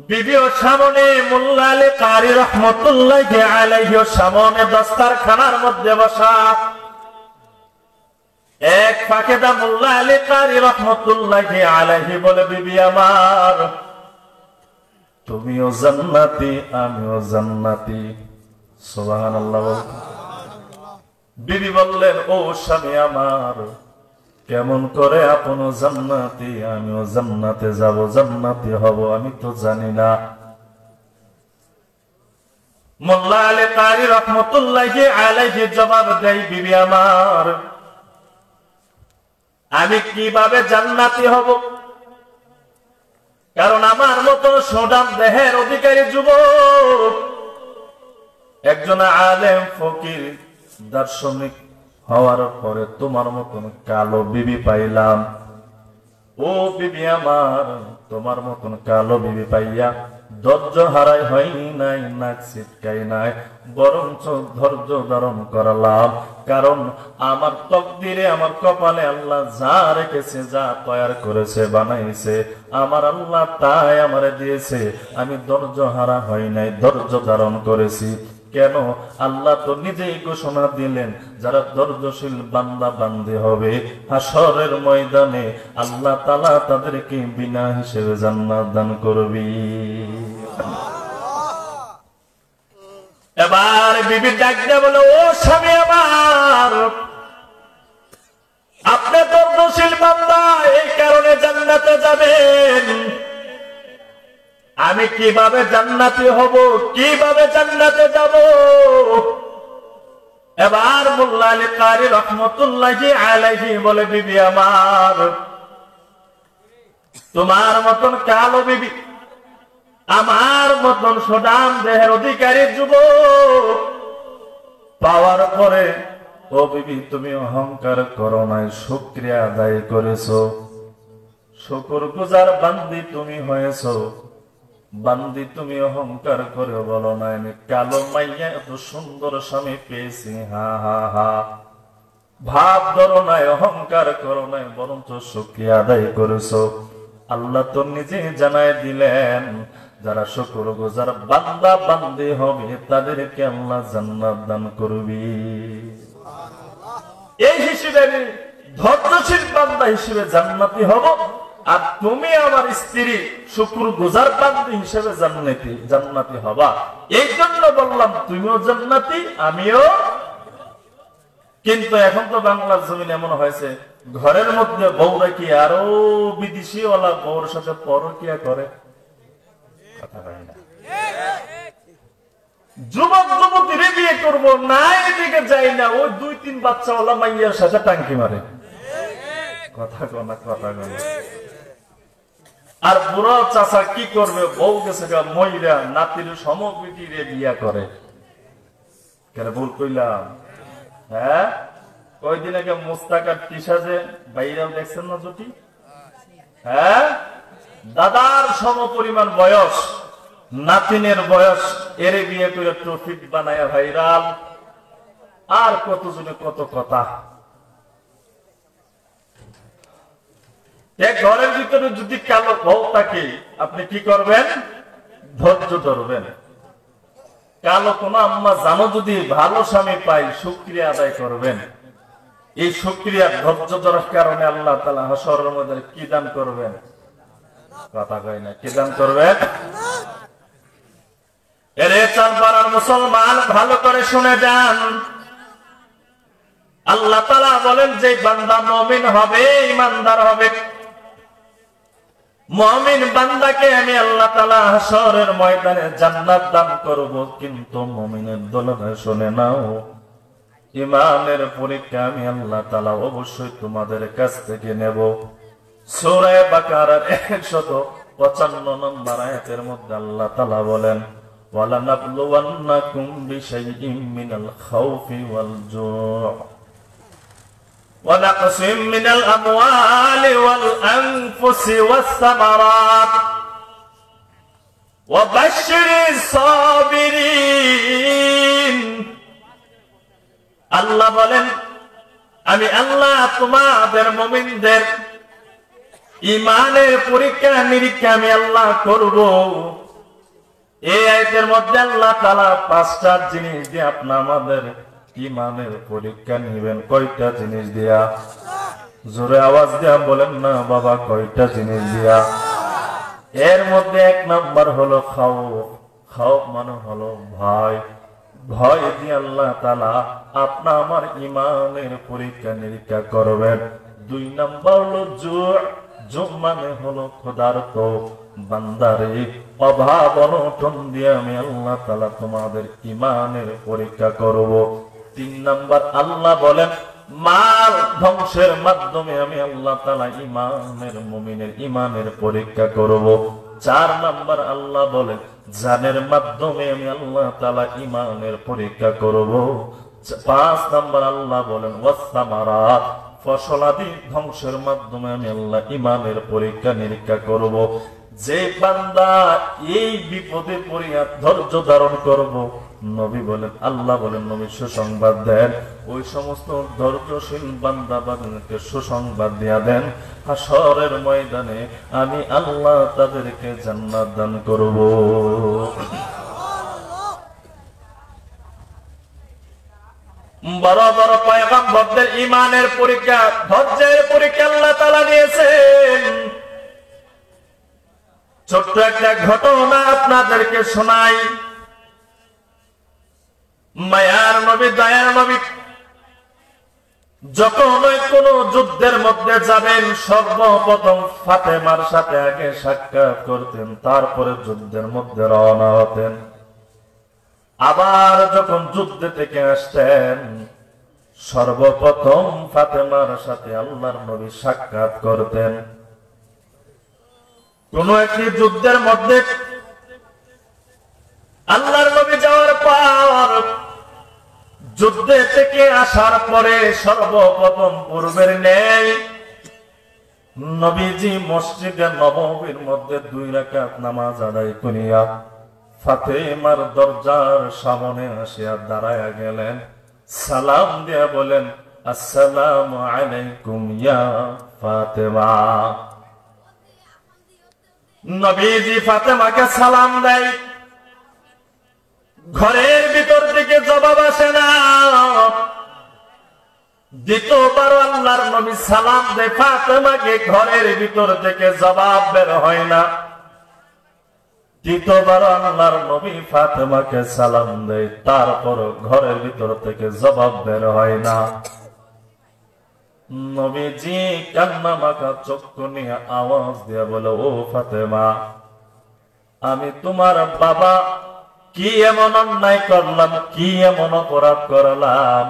বিবিও সামনে, মোল্লা আলী কারি রহমতুল্লাহি আলাইহি সামনে দস্তারখানার মধ্যে বসা। এক ফাঁকে দা মোল্লা আলী কারি রহমতুল্লাহি আলাইহি বলে, বিবি আমার, তুমিও জান্নাতি আমিও জান্নাতি। সুবহানাল্লাহ। বিবি বললেন, ও স্বামী আমার, কেমন করে আপন জান্নাতি আমিও জান্নাতে যাব, জান্নাতি হব, আমি তো জানি না। মোল্লা আলী কারি রহমতুল্লাহি আলাইহি জবাব দেয়, বিবি আমার, আমি কিভাবে জান্নাতি হব? কারণ আমার মতো সুঠাম দেহের অধিকারী যুবক, একজন আলেম ফকির দার্শনিক হওয়ার পরে তোমার মতন কালো বিবি পাইলাম। ও বিবি আমার, তোমার মতন কালো বিবি পাইয়া ধৈর্য হারাই হয় নাই, নাক ছিটকাই নাই, বরঞ্চ ধৈর্য ধারণ করলাম। কারণ আমার তকদিরে, আমার কপালে আল্লাহ যা রেখেছে, যা তৈয়ার করেছে, বানাইছে, আমার আল্লাহ তাই আমারে দিয়েছে। আমি ধৈর্য হারা হয় নাই, ধৈর্য ধারণ করেছি। কেন? আল্লাহ তো নিজেই ঘোষণা দিলেন, যারা ধৈর্যশীল বান্দা বান্দি হবে হাসরের ময়দানে আল্লাহ তাআলা তাদেরকে বিনা হিসেবে জান্নাত দান করবি। এবার বিবি ডাক দিয়ে বলে, ও স্বামী আমার, আপনি ধৈর্যশীল বান্দা, এই কারণে জান্নাতে যাবেন। আমি কিভাবে জান্নাতি হব, কিভাবে জান্নাতে যাব? এবার মোল্লা আলী কারি রহমতুল্লাহি আলাইহি বলে, বিবি আমার, তোমার মতন কালো বিবি, আমার মতন সুঠাম দেহের অধিকারী যুবক পাওয়ার পরে, ও বিবি তুমি অহংকার করো নাই, শুকরিয়া আদায় করেছো, শুকরগুজার বান্দি তুমি হয়েছো। বান্দি তুমি অহংকার করে বলো না আমি কালো মাইয়া এত সুন্দর স্বামী পেয়েছি, হা হা হা, ভাব ধরো নাই, অহংকার করো নাই, বরঞ্চ শুকরিয়া আদায় করেছো। আল্লাহ তো নিজে জানাই দিলেন, যারা শুকরগুজার বান্দা বান্দি হবে তাদেরকে আল্লাহ জান্নাত দান করবি। এই হিসেবে আমি ধৈর্যশীল বান্দা হিসেবে জান্নাতি হব, আর তুমি আমার স্ত্রী শুকরগুজার বান্দি হিসেবে জান্নাতি হবা। এই জন্য বললাম তুমিও জান্নাতি, আমিও। কিন্তু এখন তো বাংলার জমিন এমন হয়েছে, ঘরের মধ্যে বউরা কি আরো বিদেশি ওয়ালা বউর সাথে পরকিয়া করে। কথা হয় না, যুবক যুবতীরে বিয়ে করবো না, এদিকে যাই না, ওই 2-3 বাচ্চাওয়ালা মাইয়ার সাথে টাঙ্কি মারে। কথা কনা, কথা কনা। আর বুড়ো চাচা কি করবে, বউ গেছে মহিলা নাতির সমপিটিরে বিয়া করে। কেন ভুল কইলাম? হ্যাঁ, কয়দিন আগে মুস্তাকার টিসাজে বাইরেও দেখছেন না জুটি? হ্যাঁ, দাদার সম পরিমাণ বয়স, নাতিনের বয়স, এরে বিয়ে করে ট্রফিক বানায় ভাইরাল। আর কতজনে কত কথা। এক ঘরের ভিতরে যদি কালো বউ থাকে, আপনি কি করবেন? ধৈর্য ধরবেন। কালো কোন আম্মা জানো যদি ভালো স্বামী পাই, শুকরিয়া আদায় করবেন। এই শুকরিয়া ধৈর্য ধরার কারণে আল্লাহ তাআলা হাসরের মধ্যে কি দান করবেন? কথা কয় না, কি দান করবেন? এরে চাঁদপাড়ার মুসলমান, ভালো করে শুনে যান। আল্লাহ তাআলা বলেন, যে বান্দা মুমিন হবে, ঈমানদার হবে, মুমিন বান্দাকে আমি আল্লাহ তাআলা হাসরের ময়দানে জান্নাত দান করব। কিন্তু মুমিনের দলনে শুনে নাও, ঈমানের পরীক্ষা আমি আল্লাহ তাআলা অবশ্যই তোমাদের কাছ থেকে নেব। সূরা বাকারার 155 নম্বর আয়াতের মধ্যে আল্লাহ তাআলা বলেন, ওয়ালানাবলুওয়ান্নাকুম বিশাইইম মিনাল খাউফি ওয়াল জুউ ونقص من الأموال والأنفس والثمرات وبشر الصابرين। আল্লাহ বলেন, আমি আল্লাহ তোমাদের মুমিনদের ঈমানের পরীক্ষা নিরীক্ষা আমি আল্লাহ করব। এই আয়াতের মধ্যে আল্লাহ তাআলা 5টা জিনিস দিয়ে আপনি আমাদের ঈমানের পরীক্ষা নিবেন। কয়টা জিনিস দিয়া? জোরে আওয়াজ দিয়া বলেন না বাবা, কয়টা জিনিস দিয়া? এর মধ্যে 1 নাম্বার হলো খাউফ। খাউফ মানে হলো ভয়। ভয় দিয়ে আল্লাহ তাআলা আপনা আমার ঈমানের পরীক্ষা নিরীক্ষা করবেন। 2 নাম্বার হলো জু মানে হলো ক্ষুধার্ত। বান্দারে অভাব অনটন দিয়ে আমি আল্লাহ তাআলা তোমাদের ঈমানের পরীক্ষা করব। 3 নাম্বার আল্লাহ বলেন, মাল ধ্বংসের মাধ্যমে আমি আল্লাহ তাআলা ঈমানের মুমিনের ঈমানের পরীক্ষা করব। 4 নাম্বার আল্লাহ বলেন জানের মাধ্যমে আমি আল্লাহ তাআলা ঈমানের পরীক্ষা করব। 5 নাম্বার আল্লাহ বলেন ওয়াসসামারাত, ফসলাদি ধ্বংসের মাধ্যমে আমি আল্লাহ ঈমানের পরীক্ষা নিরীক্ষা করব। যে বান্দা এই বিপদে পড়িয়া ধৈর্য ধারণ করব, নবী বলেন, আল্লাহ বলেন, নবী সুসংবাদ দেন, ওই সমস্ত ধৈর্যশীল বান্দা বান্দাকে সুসংবাদ দিয়া দেন, হাশরের ময়দানে আমি আল্লাহ তাদেরকে জান্নাত দান করব। বড় বড় পয়গম্বরদের ঈমানের পরীক্ষা, ধৈর্যের পরীক্ষা আল্লাহ তাআলা নিয়েছেন। ছোট্ট একটা ঘটনা আপনাদেরকে শোনাই। মায়ার নবী, দয়ার নবী যখন কোন যুদ্ধের মধ্যে যাবেন, সর্বপ্রথম ফাতেমার সাথে আগে সাক্ষাৎ করতেন, তারপরে যুদ্ধের মধ্যে রওনা হতেন। আবার যখন যুদ্ধ থেকে আসতেন, সর্বপ্রথম ফাতেমার সাথে আল্লাহর নবী সাক্ষাৎ করতেন। কোন একটি যুদ্ধের মধ্যে আল্লাহর নবী যাওয়ার পর, যুদ্ধে থেকে আসার পরে সর্বপ্রথম পূর্বের নেই নবীজি মসজিদে নববীর মধ্যে 2 রাকাত নামাজ আদায় করিয়া ফাতেমার দরজার সামনে আসিয়া দাঁড়ায়া গেলেন। সালাম দিয়া বলেন, আসসালামু আলাইকুম ইয়া ফাতেমা। নবীজি ফাতেমাকে সালাম দেয়, ঘরের ভিতর থেকে জবাব আসে না। দ্বিতীয়বার আল্লাহর নবী সালাম দেয় ফাতেমাকে, ঘরের ভিতর থেকে জবাব বের হয় না। তৃতীয়বার আল্লাহর নবী ফাতেমাকে সালাম দেয়, তারপর ঘরের ভিতর থেকে জবাব বের হয় না। নবীজি কান্না মাখা চক্ষু নিয়ে আওয়াজ দিয়ে বলে, ও ফাতেমা, আমি তোমার বাবা কি এমন অন্যায় করলাম, কি এমন অপরাধ করলাম?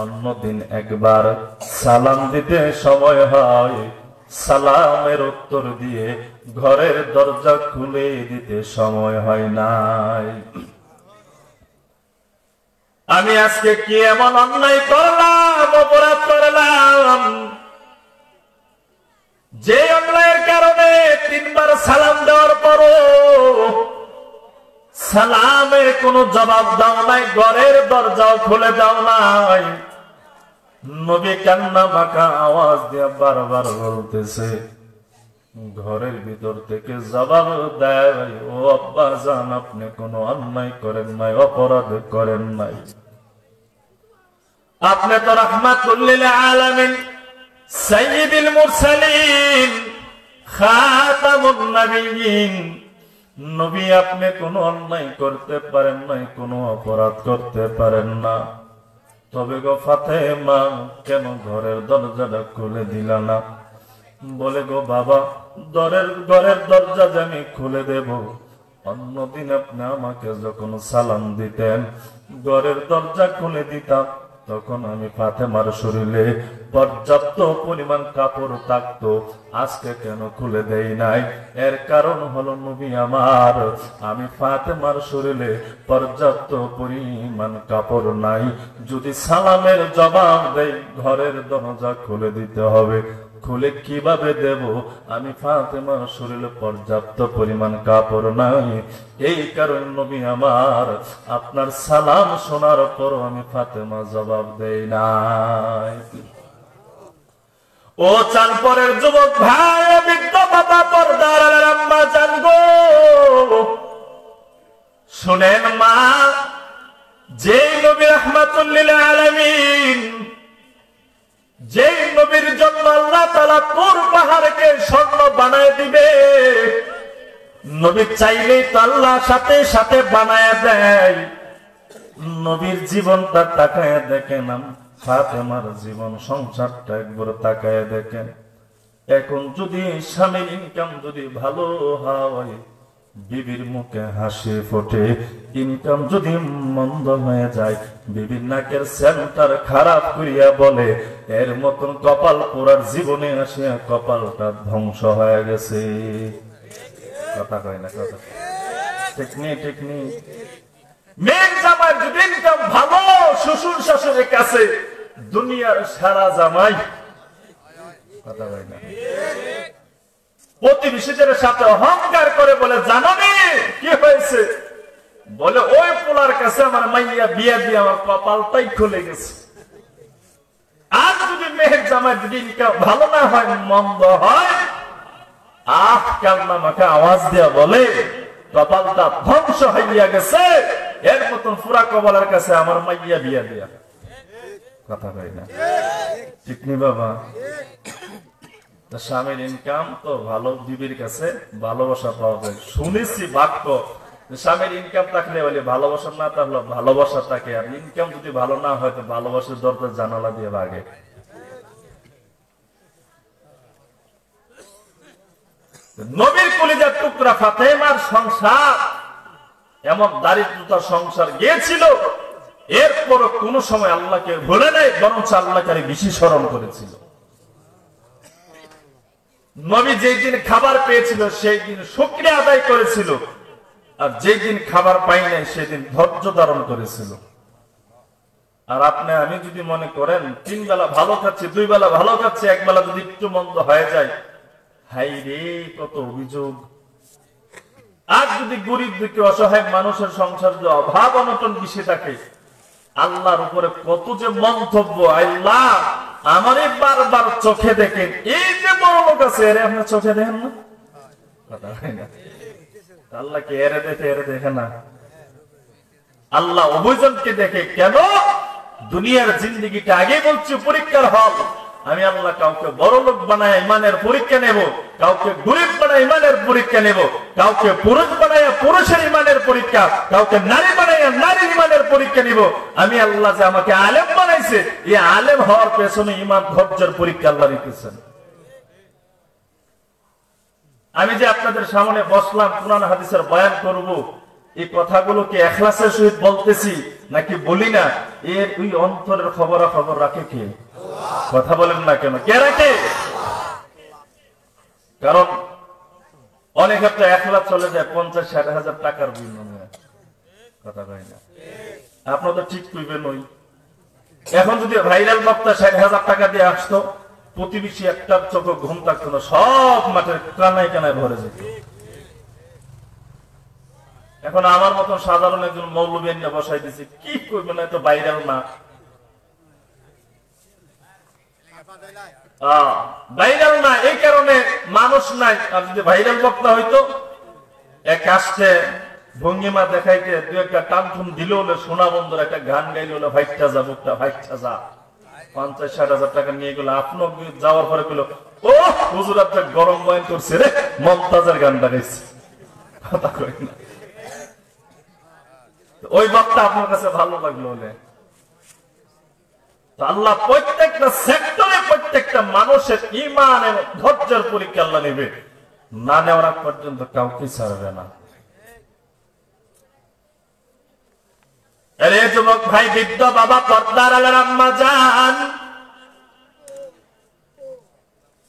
অন্যদিন একবার সালাম দিতে সময় হয়, সালামের উত্তর দিয়ে ঘরের দরজা খুলে দিতে সময় হয় নাই। আমি আজকে কি এমন অন্যায় করলাম, অপরাধ করলাম, যে অন্যায়ের কারণে 3 বার সালাম দেওয়ার পরও সালামের কোনো জবাব দাও নাই, ঘরের দরজাও খুলে দাও নাই? নবী কান্না মাখা আওয়াজ দিয়ে বারবার বলতেছে, ঘরের ভিতর থেকে জবাব দেয়, ও আব্বা জান, আপনি কোনো অন্যায় করেন নাই, অপরাধ করেন নাই, আপনি তো রাহমাতুল লিল আলামিন, সাইয়্যিদুল মুরসালিন, খাতামুন নবিয়্যিন নবী, আপনি কোনো অন্যায় করতে পারেন নাই, কোনো অপরাধ করতে পারেন না। তবে গো ফাতেমা, কেন ঘরের দরজাটা খুলে দিলা না? বলে, গো বাবা, ঘরের দরজা যে আমি খুলে দেব, অন্যদিন আপনি আমাকে যখন সালাম দিতেন, ঘরের দরজা খুলে দিতাম, তখন আমি ফাতেমার শরীরে পর্যাপ্ত পরিমাণ কাপড় থাকতো, আজকে কেন খুলে দেই নাই? এর কারণ হলো নবী আমার, আমি ফাতেমার শরীরে পর্যাপ্ত পরিমাণ কাপড় নাই, যদি সালামের জবাব দেই ঘরের দরজা খুলে দিতে হবে। খুলে কিভাবে দেব? আমি ফাতেমার শরীরে পর্যাপ্ত পরিমাণ কাপড় নাই, এই কারণে নবী আমার, আপনার সালাম শোনার পর আমি ফাতেমা জবাব দেই নাই। ও চাঁদপুরের যুবক ভাই, বৃদ্ধ বাবা, পর্দার আম্মা জান গো, শুনেন মা, যে নবী রাহমাতুল লিল আলামিন, যে নবীর জন্য আল্লাহ তাআলা তুর পাহাড়কে স্বর্ণ বানায় দিবে, নবী চাইলেই তো আল্লাহ সাথে সাথে বানায় দেয়। নবীর জীবনটা তাকায় দেখেন, ফাতেমার জীবন সংসারটা একবার তাকায় দেখেন। এখন যদি স্বামীর ইনকাম যদি ভালো হয়, বিবির মুখে হাসি ফোটে, ইনকাম যদি মন্দ হয়ে যায়, বিবির নাকের সেন্টার খারাপ করিয়া বলে, এর মতন কপাল পোড়ার জীবনে আসিয়া কপালটা ধ্বংস হয়ে গেছে। কথা কয় না, কথা ঠিক নেই, ঠিক নেই। মেয়ের জামাই যদি ইনকাম ভালো, শ্বশুর শাশুড়ির কাছে দুনিয়ার সারা জামাই, কথা কয় না। প্রতিবেশীদের সাথে অহংকার করে বলে, জানো নি কি হয়েছে? বলে ওই পোলার কাছে আমার মাইয়া বিয়া দিয়ে আমার কপালটাই খুলে গেছে। আর যদি মেয়ের জামাই যদি ইনকাম ভালো না হয়, মন্দ হয়, কান্না মাখা আওয়াজ দিয়া বলে কপালটা ধ্বংস হইয়া গেছে, এর মতন পুরা কপালের কাছে আমার মাইয়া বিয়া দিয়া। কথা কয় না, ঠিক নি বাবা? স্বামীর ইনকাম তো ভালো, বিবির কাছে ভালোবাসা পাওয়া যায়। শুনেছি বাক্য, স্বামীর ইনকাম থাকলে বলে ভালোবাসা, না থাকলে ভালোবাসা থাকে। আর ইনকাম যদি ভালো না হয় তো ভালোবাসার দরজা জানালা দিয়ে ভাগে। নবীর কলিজার টুকরা ফাতেমার সংসার এমন দারিদ্রতার সংসার গিয়েছিল, এরপর কোন সময় আল্লাহকে ভুলে নাই, বরঞ্চ আল্লাহকে বেশি স্মরণ করেছিল। নবী যেই দিন খাবার পেয়েছিল সেই দিন শুকরিয়া আদায় করেছিল, আর যেই দিন খাবার পাই নাই সেদিন ধৈর্য ধারণ করেছিল। আর আপনি আমি যদি মনে করেন 3 বেলা ভালো খাচ্ছি, 2 বেলা ভালো খাচ্ছি, 1 বেলা যদি একটু মন্দ হয়ে যায়, হাই রে কত অভিযোগ। আর যদি গরিব দুঃখী অসহায় মানুষের সংসার যে অভাব অনটন বেশি থাকে, আল্লাহর উপরে কত যে মন্তব্য। আল্লাহ আমারই বারবার চোখে দেখেন, এই যে বড় লোক আছে এর আপনার চোখে দেখেন না? কথা হয় না। আল্লাহকে এরে দেখে, এরে দেখে না। আল্লাহ অভিযানকে দেখে। কেন? দুনিয়ার জিন্দেগিটা আগে বলছি পরীক্ষার হল। আমি আল্লাহ কাউকে বড় লোক বানায় ইমানের পরীক্ষা নেব, কাউকে গরিব বানায় ইমানের পরীক্ষা নেব, কাউকে পুরুষ বানায় পুরুষের ইমানের পরীক্ষা, কাউকে নারী বানায় নারীর ইমানের পরীক্ষা নিব। আমি আল্লাহ যে আমাকে আলেম বানাইছে, এই আলেম হওয়ার পেছনে ইমান ধৈর্যের পরীক্ষা আল্লাহ রেখেছেন। আমি যে আপনাদের সামনে বসলাম কোরআন হাদিসের বয়ান করব, এই কথাগুলো কি ইখলাসের সহিত বলতেছি নাকি বলি না, এর ওই অন্তরের খবর রাখে কে? কথা বলেন না কেন? কে রাখে? কারণ অনেক একটা 1 লাখ চলে যায় 50-60 হাজার টাকার বিনিময়ে। কথা কয় না? আপনার তো ঠিক কইবেন ওই। এখন যদি ভাইরাল বক্তা 60,000 টাকা দিয়ে আসতো, প্রতিবেশী একটা চোখ ঘুম থাকতো না, সব মাঠের কানায় কানায় ভরে যেত। এখন আমার মতন সাধারণ একজন মৌলবী এনে বসাই দিছে, কি করবে না, তো ভাইরাল না। ভাইরাল না, এই কারণে মানুষ নাই। আর যদি ভাইরাল বক্তা হইতো, এক আসতে ভঙ্গিমা দেখাইতে 2-1টা টানটুন দিল হলে, সোনা বন্ধুর একটা গান গাইল হলে, ভাইটা যা বুকটা ভাইটা যা, 50-60 হাজার টাকা নিয়ে গেল। আপনি যাওয়ার পরে গেল, ও হুজুর আপনার গরম বয়ান করছে রে, মমতাজের গানটা গাইছে। কথা কই না? ওই বক্তা আপনার কাছে ভালো লাগলো হলে, আল্লাহ প্রত্যেকটা সেক্টরে প্রত্যেকটা মানুষের ঈমান এবং ধৈর্যের পরীক্ষা আল্লাহ নেবে, না নেওয়ার আগ পর্যন্ত কাউকে ছাড়বে না। আরে যুবক ভাই, বৃদ্ধ বাবা, পর্দার আলের আম্মা জান,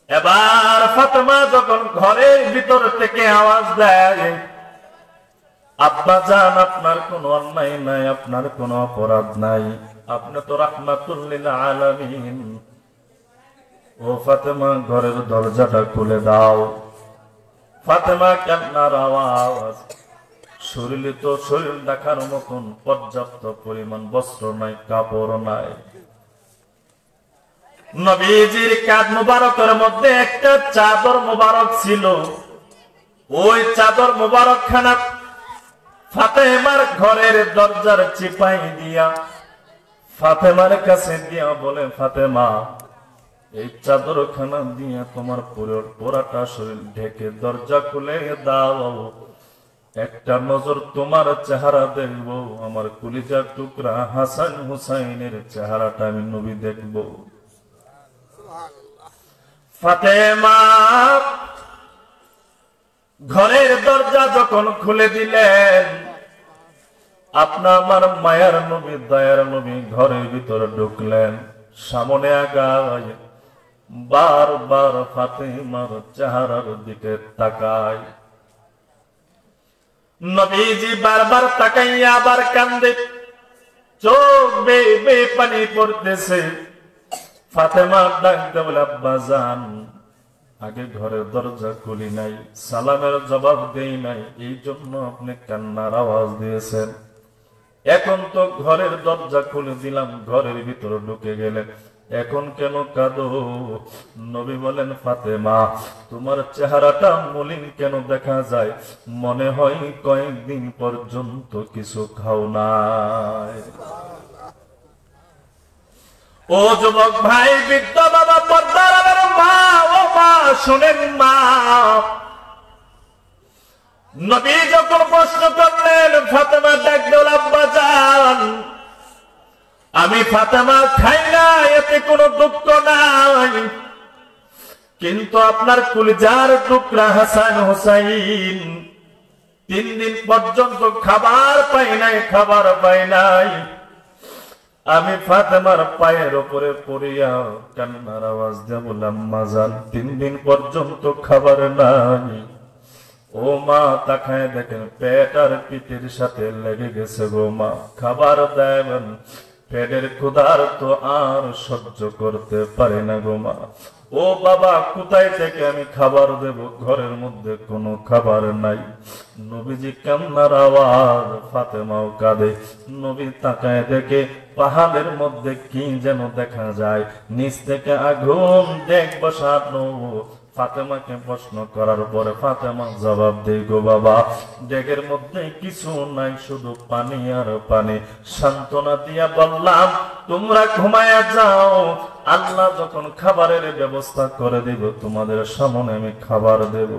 এবার ফাতেমা যখন ঘরের ভিতর থেকে আওয়াজ দেয়, আব্বা জান আপনার কোনো অন্যায় নাই, আপনার কোনো অপরাধ নাই, আপনি তো রাহমাতুল লিল আলামিন, ও ফাতেমা ঘরের দরজাটা খুলে দাও। ফাতেমা কান্নার আওয়াজ, শরীরে তো শরীর দেখার মতন পর্যাপ্ত পরিমাণ বস্ত্র নাই, কাপড় নাই। নবীজির কাঁধ মুবারকের মধ্যে একটা চাদর মুবারক ছিল, ওই চাদর মুবারক খানা ফাতেমার ঘরের দরজার চিপাই দিয়া ফাতেমার কাছে দিয়া বলে, ফাতেমা এই চাদর খানা দিয়া তোমার পুরাটা শরীর ঢেকে দরজা খুলে দাও, একটা নজর তোমার চেহারা দেখবো, আমার কলিজার টুকরা হাসান হুসাইনের চেহারাটা আমি নবী দেখবো। ফাতেমা ঘরের দরজা যখন খুলে দিলেন, আপনার আমার মায়ার নবী, দয়ার নবী ঘরের ভিতরে ঢুকলেন। সামনে আগায় বারবার ফাতেমার চেহারার দিকে তাকায়। নবীজি বারবার তাকাইয়া আবার কান্দে, চোখ বেয়ে বেয়ে পানি পড়তেছে। ফাতেমা ডাকতে বলে, আব্বা জান, আগে ঘরের দরজা খুলি নাই, সালামের জবাব দেই নাই, এই জন্য আপনি কান্নার আওয়াজ দিয়েছেন। এখন তো ঘরের দরজা খুলে দিলাম, ঘরের ভিতরে ঢুকে গেলেন, এখন কেন কাঁদো? নবী বলেন, ফাতেমা, তোমার চেহারাটা মলিন কেন দেখা যায়? মনে হয় কয়েকদিন পর্যন্ত কিছু খাও নাই। ও যুবক ভাই, বৃদ্ধ বাবা, পর্দার আড়ালে মা, ও মা শুনেন মা, নবী যখন প্রশ্ন করলেন, ফাতেমা ডাক দিল, আব্বা জান, আমি ফাতেমা খাই না, এতে কোনো দুঃখ নাই, কিন্তু আপনার কলিজার টুকরা হাসান হুসাইন 3 দিন পর্যন্ত খাবার পাই নাই, খাবার পাই নাই। আমি ফাতেমার পায়ের উপরে পড়িয়া কান্নার আওয়াজ দিয়ে বললাম, মা জান, 3 দিন পর্যন্ত খাবার নাই। ও মা, তাকায় দেখেন পেট আর পিঠের সাথে লেগে গেছে গো মা, খাবার দেবেন, পেটের ক্ষুধার তো আর সহ্য করতে পারে না গো মা। ও বাবা, কোথায় থেকে আমি খাবার দেব? ঘরের মধ্যে কোনো খাবার নাই। নবীজি কান্নার আওয়াজ, ফাতেমাও কাঁদে। নবী তাকায় দেখে পাহাড়ের মধ্যে কি যেন দেখা যায়, নিচ থেকে আগুন দেখ বসানো। ফাতেমাকে প্রশ্ন করার পরে ফাতেমা জবাব দেয়, গো বাবা, ডেকের মধ্যে কিছু নাই, শুধু পানি আর পানি। সান্ত্বনা দিয়া বললাম, তোমরা ঘুমায়া যাও, আল্লাহ যখন খাবারের ব্যবস্থা করে দিব, তোমাদের সামনে আমি খাবার দেব।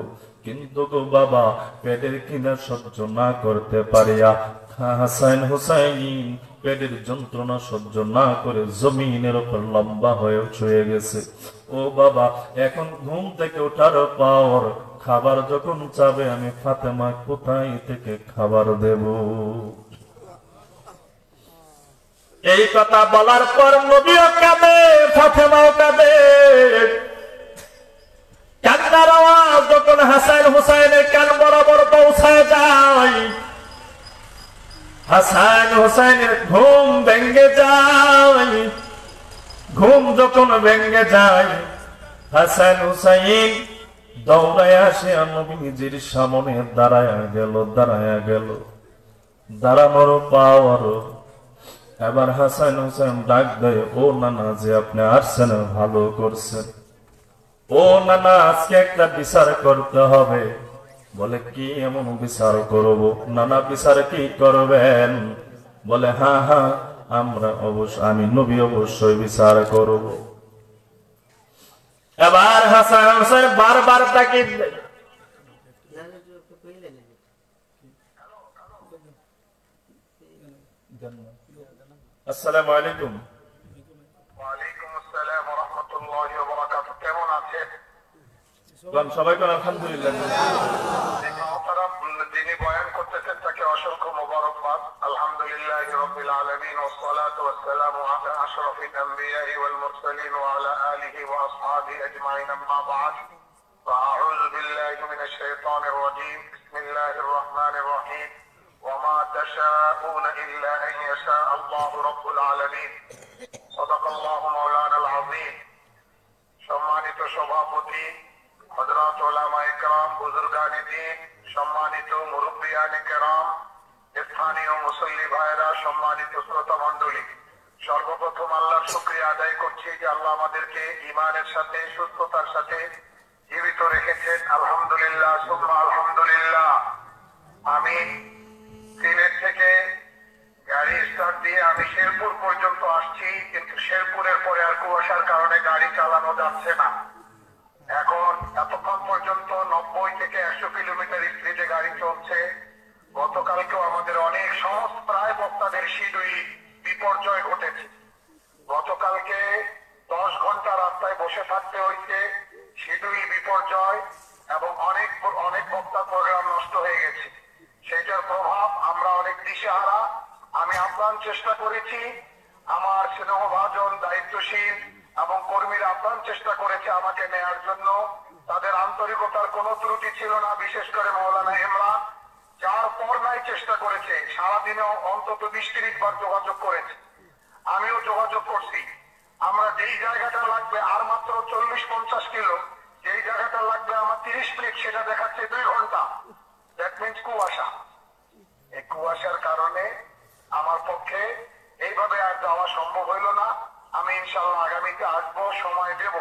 কিন্তু গো বাবা, পেটের খিদা সহ্য না করতে পারিয়া হাসান হুসাইন পেটের যন্ত্রণা সহ্য না করে জমিনের উপর লম্বা হয়ে শুয়ে গেছে। ও বাবা, এখন ঘুম থেকে ওঠার পর খাবার যখন চাবে, আমি ফাতেমা কোথায় থেকে খাবার দেব? এই কথা বলার পর নবীও কাঁদে, ফাতেমাও কাঁদে। কান্নার আওয়াজ যখন হাসান হুসাইনের কান বরাবর পৌঁছায় যায়, হাসান হুসাইনের ঘুম ভেঙে যায়। ঘুম যখন ভেঙে যায়, হাসান হুসাইন দৌড়ায় আসে নবীজির সামনে দাঁড়ায়া গেল। দাঁড়ানোর পাওয়ার এবার হাসান হুসাইন ডাক দেয়, ও নানা, যে আপনি আসছেন ভালো করছেন। ও নানা, আজকে একটা বিচার করতে হবে। বলে, কি এমন বিচার করব? নানা, বিচার কি করবেন? বলে, হ্যাঁ হ্যাঁ, আমি নবী অবশ্যই বিচার করব। এবার হাসান হুসাইন বারবার তাকিদ দেয়। আসসালামু আলাইকুম। ওয়ালাইকুম আসসালাম ওয়া রাহমাতুল্লাহি ওয়া বারাকাতুহু। কেমন আছেন? সবাই কোন আলহামদুলিল্লাহ। যিনি বয়ান করতেছেন তাকে অসংখ্য মোবারকবাদ। আলহামদুলিল্লাহি রাব্বিল আলামিন ওয়াস সালাতু ওয়াস সালামু আলা আশরাফিল আমবিয়া'i ওয়াল মুরসালিন ওয়া আলা আলিহি ওয়া আসহাবিহি আজমাইন, আম্মা বা'দ। ফাআউযু বিল্লাহি মিনাশ শাইতানির রাজীম। বিসমিল্লাহির রহমানির রহিম। ওয়া মা তাশাউনা ইল্লা আন ইয়াশা আল্লাহু রাব্বুল আলামিন। সাদাকাল্লাহু মাওলানাল আযীম। সম্মানিত সভাপতি, হযরত উলামায়ে কেরাম, বুজুর্গানে দ্বীন, সম্মানিত মুরব্বিয়ানে কেরাম, স্থানীয় মুসল্লি ভাইরা, সম্মানিত শ্রোতা মণ্ডলী, সর্বপ্রথম আল্লাহর শুকরিয়া আদায় করছি যে আল্লাহ আমাদেরকে ঈমানের সাথে, সুস্থতার সাথে জীবিত রেখেছেন। আলহামদুলিল্লাহ, সুম্মা আলহামদুলিল্লাহ। আমি সিলেট থেকে গাড়ি স্টার্ট দিয়ে আমি শেরপুর পর্যন্ত আসছি, কিন্তু শেরপুরের পরে আর কুয়াশার কারণে গাড়ি চালানো যাচ্ছে না। এখন এতক্ষণ পর্যন্ত 90 থেকে 100 কিলোমিটার স্পিডে গাড়ি চলছে। গতকালকেও আমাদের অনেক প্রায় বক্তাদের শিডিউল বিপর্যয় ঘটেছে। গতকালকে 10 ঘন্টা রাস্তায় বসে থাকতে হয়েছে, শিডিউল বিপর্যয়, এবং অনেক বক্তার প্রোগ্রাম নষ্ট হয়ে গেছে। সেটার প্রভাব আমরা অনেক দিশেহারা। আমি আপ্রাণ চেষ্টা করেছি, আমার স্নেহভাজন, দায়িত্বশীল এবং কর্মীরা আপ্রাণ চেষ্টা করেছে আমাকে নেয়ার জন্য। তাদের আন্তরিকতার কোনো ত্রুটি ছিল না। বিশেষ করে মাওলানা ইমরান যার পর নাই চেষ্টা করেছে, সারাদিনে অন্তত 20-30 বার যোগাযোগ করেছে, আমিও যোগাযোগ করছি। আমরা যেই জায়গাটা লাগবে আর মাত্র 40-50 কিলো, যেই জায়গাটা লাগবে আমার 30 মিনিট, সেটা দেখাচ্ছে 2 ঘন্টা। দ্যাট মিনস কুয়াশা। এই কুয়াশার কারণে আমার পক্ষে এইভাবে আর যাওয়া সম্ভব হইল না। আমি ইনশাআল্লাহ আগামীতে আসবো, সময় দেব।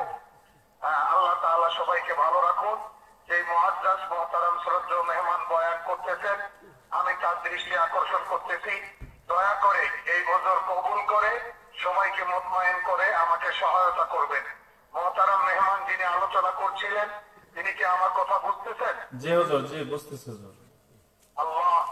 আল্লাহ তাআলা সবাইকে ভালো রাখুন। যে মুআজ্জাজ মুহতারাম শ্রদ্ধেয় মেহমান বয়ান করতেছেন, আমি তার দৃষ্টি আকর্ষণ করতেছি, দয়া করে এই বজর কবুল করে সবাইকে মুতমাইন করে আমাকে সহায়তা করবেন। মুহতারাম মেহমান যিনি আলোচনা করছিলেন, তিনি কি আমার কথা বুঝতেছেন? জি হুজুর, জি বুঝতেছি হুজুর।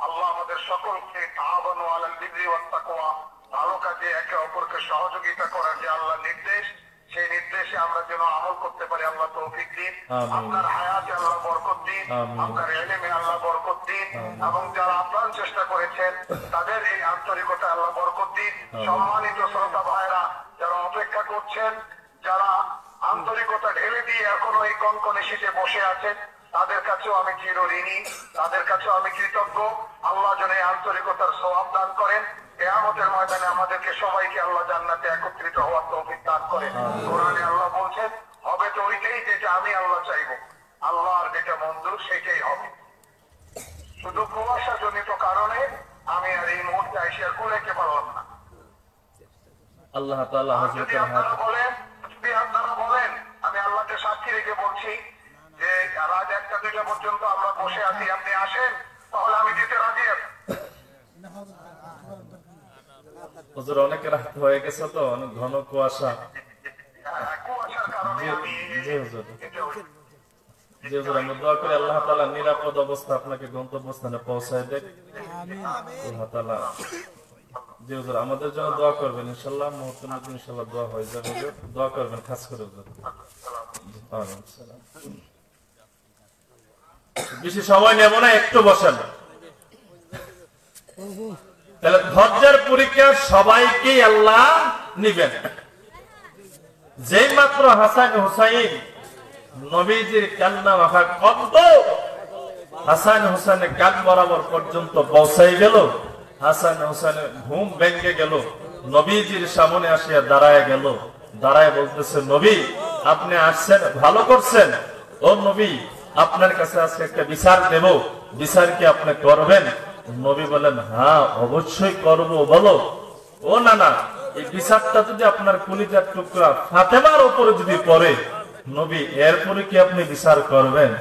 আল্লাহ আমাদের সকলকে তাআওয়ানু আলাল বিররি ওয়াত তাকওয়া, ভালো কাজে একে অপরকে সহযোগিতা করার যে আল্লাহ নির্দেশ, সেই নির্দেশে আমরা যেন আমল করতে পারি আল্লাহ তৌফিক দিন। আপনার হায়াতে আল্লাহ বরকত দিন, আপনার ইলমে আল্লাহ বরকত দিন, এবং যারা আপ্রাণ চেষ্টা করেছেন তাদের এই আন্তরিকতা আল্লাহ বরকত দিন। সম্মানিত শ্রোতা ভাইরা যারা অপেক্ষা করছেন, যারা আন্তরিকতা ঢেলে দিয়ে এখনো এই কনকনে শীতে বসে আছেন, তাদের কাছেও আমি চিরঋণী, তাদের কাছেও আমি কৃতজ্ঞ। আল্লাহ যেন এই আন্তরিকতার সওয়াব দান করেন। কিয়ামতের ময়দানে আমাদেরকে সবাইকে আল্লাহ জান্নাতে একত্রিত হওয়ার তৌফিক দান করেন। কোরআনে আল্লাহ বলছেন, হবে তো ওইটাই যেটা আমি আল্লাহ চাইবো, আল্লাহর যেটা মঞ্জুর সেটাই হবে। শুধু কুয়াশা জনিত কারণে আমি আর এই মুহূর্তে আইসিয়া কুলাইতে পারলাম না। আল্লাহ তাআলা যদি আপনারা বলেন, আমি আল্লাহকে সাক্ষী রেখে বলছি যে রাত 1টা-2টা পর্যন্ত আমরা বসে আছি, আপনি আসেন, তাহলে আমি দিতে রাজি আছি। হুজুর অনেক রাত হয়ে গেছে তো, অনেক ঘন কুয়াশা। কুয়াশার কারণে আমি জি হুজুর, জি হুজুর, আমরা দোয়া করি আল্লাহ তাআলা নিরাপদ অবস্থা আপনাকে গন্তব্যস্থানে পৌঁছায় দেন। আল্লাহ তাআলা, জি হুজুর, আমাদের জন্য দোয়া করবেন ইনশাআল্লাহ। মুহূর্তের মধ্যে ইনশাআল্লাহ দোয়া হয়ে যাবে হুজুর, দোয়া করবেন খাস করে হুজুর। ওয়ালাইকুম আসসালাম। বেশি সময় নেব না, একটু বসেন। তাহলে ধৈর্যের পরীক্ষা সবাইকে আল্লাহ নিবেন। যেই মাত্র হাসান হুসাইন নবীজির কান্না মাখা কণ্ঠ হাসান হুসাইনের কান বরাবর পর্যন্ত পৌঁছাই গেল, হাসান হুসাইনের ঘুম ভেঙে গেল, নবীজির সামনে আসিয়া দাঁড়ায় গেল। দাঁড়ায় বলতেছে, নবী আপনি আসছেন, ভালো করছেন। ও নবী, আপনার কাছে আজকে একটা বিচার দেব, বিচার কি আপনি করবেন? নবী বলেন, হ্যাঁ অবশ্যই করব, বলো। ও না না, এই বিচারটা যদি আপনার কলিজার টুকরা ফাতেমার উপরে যদি পড়ে, নবী এরপরে কি আপনি বিচার করবেন?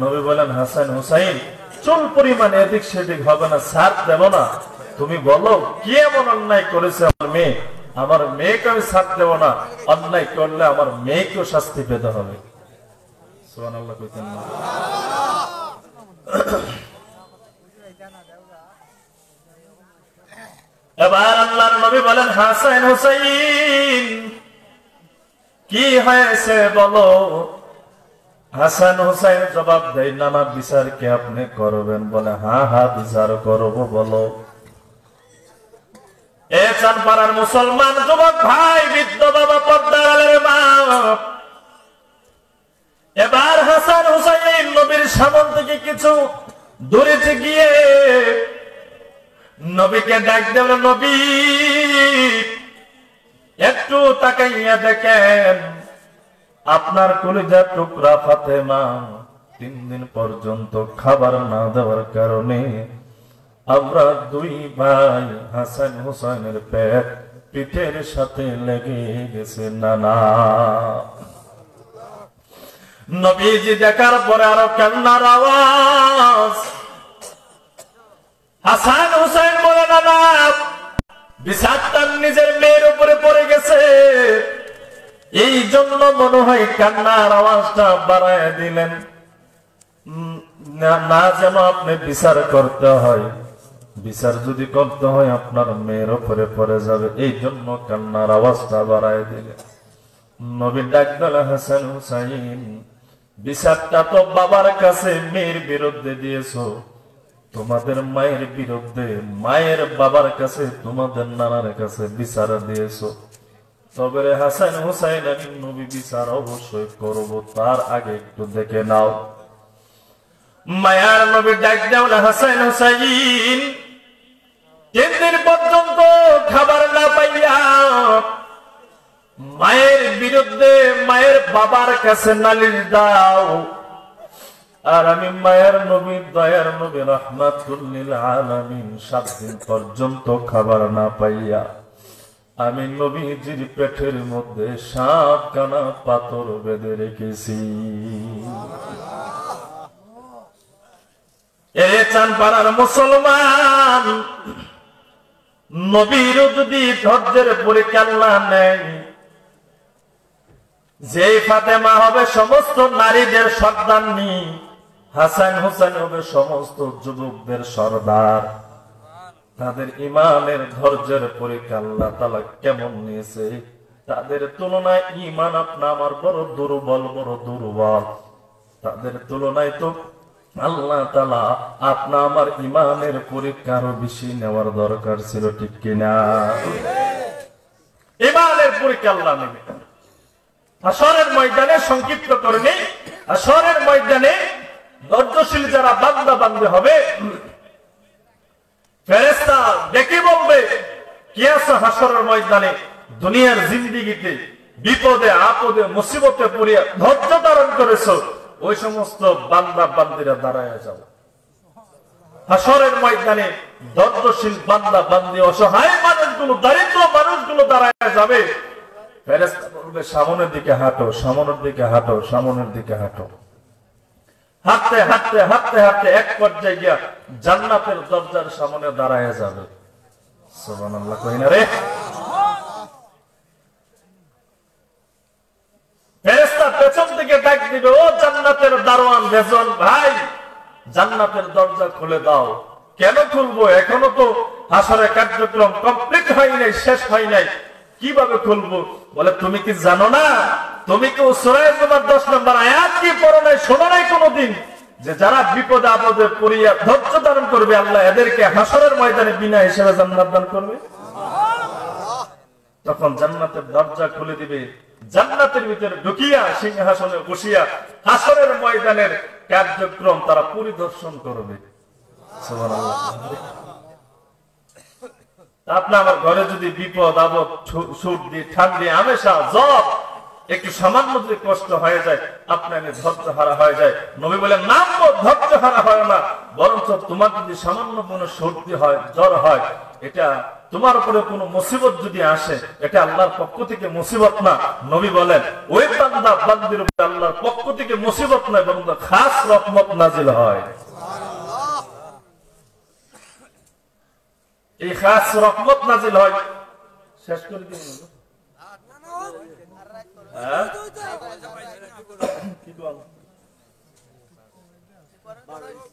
নবী বলেন, হাসান হুসাইন চুল পরিমাণ এদিক সেদিক হবে না, ছাড় দেব না। তুমি বলো কি এমন অন্যায় করেছে আমার মেয়ে, আমার মেয়েকে আমি ছাড় দেব না। অন্যায় করলে আমার মেয়েকেও শাস্তি পেতে হবে। সুবহানাল্লাহ কইতেন না? এবার আল্লাহর নবী বলেন, হাসান হুসাইন কি হয়েছে বলো। হাসান হুসাইন জবাব দেয়, নানা বিচার কি আপনি করবেন? বলে, হ্যাঁ হ্যাঁ বিচার করব, বলো। এ চানপাড়ার মুসলমান যুবক ভাই, বৃদ্ধ বাবা, পর্দার আলের মা, এবার হাসান হুসাইন নবীর সামনে থেকে কিছু দূরে গিয়ে নবীকে ডাক দেন, নবী একটু তাকাইয়া দেখেন, আপনার কলিজার টুকরা ফাতেমা 3 দিন পর্যন্ত খাবার না দেওয়ার কারণে আমরা 2 ভাই হাসান হুসাইনের পেট পিঠের সাথে লেগে গেছে। নানা নবীজি দেখার পরে আরো কান্নার আওয়াজ। হাসান হুসাইন বলে, নানা বিচারটা নিজের মেয়ের উপরে পড়ে গেছে, এই জন্য মনে হয় কান্নার আওয়াজটা বাড়ায় দিলেন, না যেন আপনি বিচার করতে হয়, বিচার যদি করতে হয় আপনার মেয়ের উপরে পড়ে যাবে, এই জন্য কান্নার আওয়াজটা বাড়ায় দিলেন। নবী ডাক দিল, হাসান হুসাইন বিচারটা তো বাবার কাছে মেয়ের বিরুদ্ধে দিয়েছো, তোমাদের মায়ের বিরুদ্ধে মায়ের বাবার কাছে তোমাদের নানার কাছে বিচার দিয়েছো। তবে হাসান হুসাইন আমি নবী বিচার অবশ্যই করব, তার আগে একটু দেখে নাও মায়ার নবী ডাক দেওয়া হাসান হুসাইন 3 দিন পর্যন্ত খাবার না পাইয়া মায়ের বিরুদ্ধে মায়ের বাবার কাছে নালিশ দাও। আর আমি মায়ের নবী দয়ার নবী রাহমাতুল লিল আলামিন 7 দিন পর্যন্ত খাবার না পাইয়া আমি নবীজির পেটের মধ্যে 7 কানা পাথর বেঁধে রেখেছি। এ চানপাড়ার মুসলমান, নবীর যদি ধৈর্যের পরীক্ষা না নেয়, যে ফাতেমা হবে সমস্ত নারীদের সর্দারনি, হাসান হুসেন হবে সমস্ত যুবকদের সর্দার। তাদের ইমানের ধৈর্যের পরীক্ষা আল্লাহ তাআলা কেমন নিয়েছে, তাদের তুলনায় ইমান আপনা আমার বড় দুর্বল, বড় দুর্বল। তাদের তুলনায় তো আল্লাহ তাআলা আপনা আমার ইমানের পরীক্ষা আরো বেশি নেওয়ার দরকার ছিল, ঠিক কিনা? ইমানের পরীক্ষা আল্লাহ নেবে। হাসরের ময়দানে সংক্ষিপ্ত করে নেই, হাসরের ময়দানে ধৈর্যশীল যারা বান্দা বান্দে হবে, ফেরেশতা ডেকে বলবে, কি আছে হাসরের ময়দানে দুনিয়ার জিন্দেগিতে বিপদে আপদে মুসিবতে পড়িয়া ধৈর্য ধারণ করেছো, ওই সমস্ত বান্দা বান্দিরা দাঁড়ায় যাও। হাসরের ময়দানে ধৈর্যশীল বান্দা বান্দি অসহায় মানুষগুলো, দারিদ্র মানুষগুলো দাঁড়ায় যাবে। ফেরেশতা বলবে, সামনের দিকে হাঁটো, সামনের দিকে হাঁটো, সামনের দিকে হাঁটো। হাঁটতে হাঁটতে হাঁটতে হাঁটতে এক পর্যায়ে গিয়া জান্নাতের দরজার সামনে দাঁড়ায় যাবে। সুবহানাল্লাহ, কই না রে? ফেরেশতা পেছন থেকে ডাক দিবে, ও জান্নাতের দারোয়ান রেজন ভাই, জান্নাতের দরজা খুলে দাও। কেন খুলবো? এখনো তো হাসরের কার্যক্রম কমপ্লিট হয় নাই, শেষ হয় নাই, কিভাবে খুলবো? বলে, তুমি কি জানো না, তুমি কি সূরা জুমার 10 নম্বর আয়াত কি পড়ো নাই, শোনো নাই কোনদিন, যে যারা বিপদে আপদে পড়িয়া ধৈর্য ধারণ করবে আল্লাহ এদেরকে হাসরের ময়দানে বিনা হিসেবে জান্নাত দান করবে। তখন জান্নাতের দরজা খুলে দিবে, জান্নাতের ভিতরে ঢুকিয়া সিংহাসনে বসিয়া হাসরের ময়দানের কার্যক্রম তারা পরিদর্শন করবে। সুবহানাল্লাহ। আপনি আমার ঘরে যদি বিপদ আপদ, সর্দি ঠান্ডা হামেশা জ্বর, একটু সামান্য যদি কষ্ট হয়ে যায়, আপনি আমি ধৈর্য হারা হয়ে যায়। নবী বলেন, নাম ধৈর্য হারা হয় না, বরঞ্চ তোমার যদি সামান্য কোনো সর্দি হয়, জ্বর হয়, এটা তোমার উপরে কোনো মুসিবত যদি আসে, এটা আল্লাহর পক্ষ থেকে মুসিবত না। নবী বলেন, ওই বান্দা বান্দির উপরে আল্লাহর পক্ষ থেকে মুসিবত নয়, বরং খাস রহমত নাজিল হয়। এই খাস রহমত নাজিল হয়। শেষ করে দিন।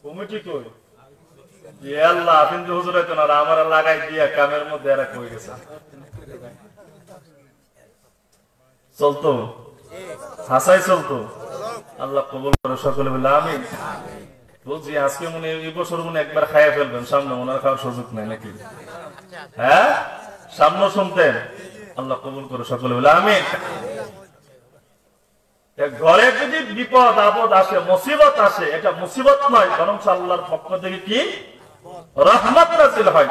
কমিটি কই? আল্লাহ, আপনি হুজুর হইতো না, আমার লাগাই দিয়া কামের মধ্যে এরা কই গেছে। চলতো, হাসাই চলতো। আল্লাহ কবুল করে, সকলে বলে আমিন। বলছি আজকে মনে এই বছর মনে একবার খাইয়া ফেলবেন, সামনে ওনার খাওয়ার সুযোগ নাই নাকি? হ্যাঁ, সামনে শুনতেন। আল্লাহ কবুল করে, সকলে বলে আমিন। ঘরে যদি বিপদ আপদ আসে, মুসিবত আসে, এটা মুসিবত নয়, বরং আল্লাহর পক্ষ থেকে কি রহমত নাযিল হয়।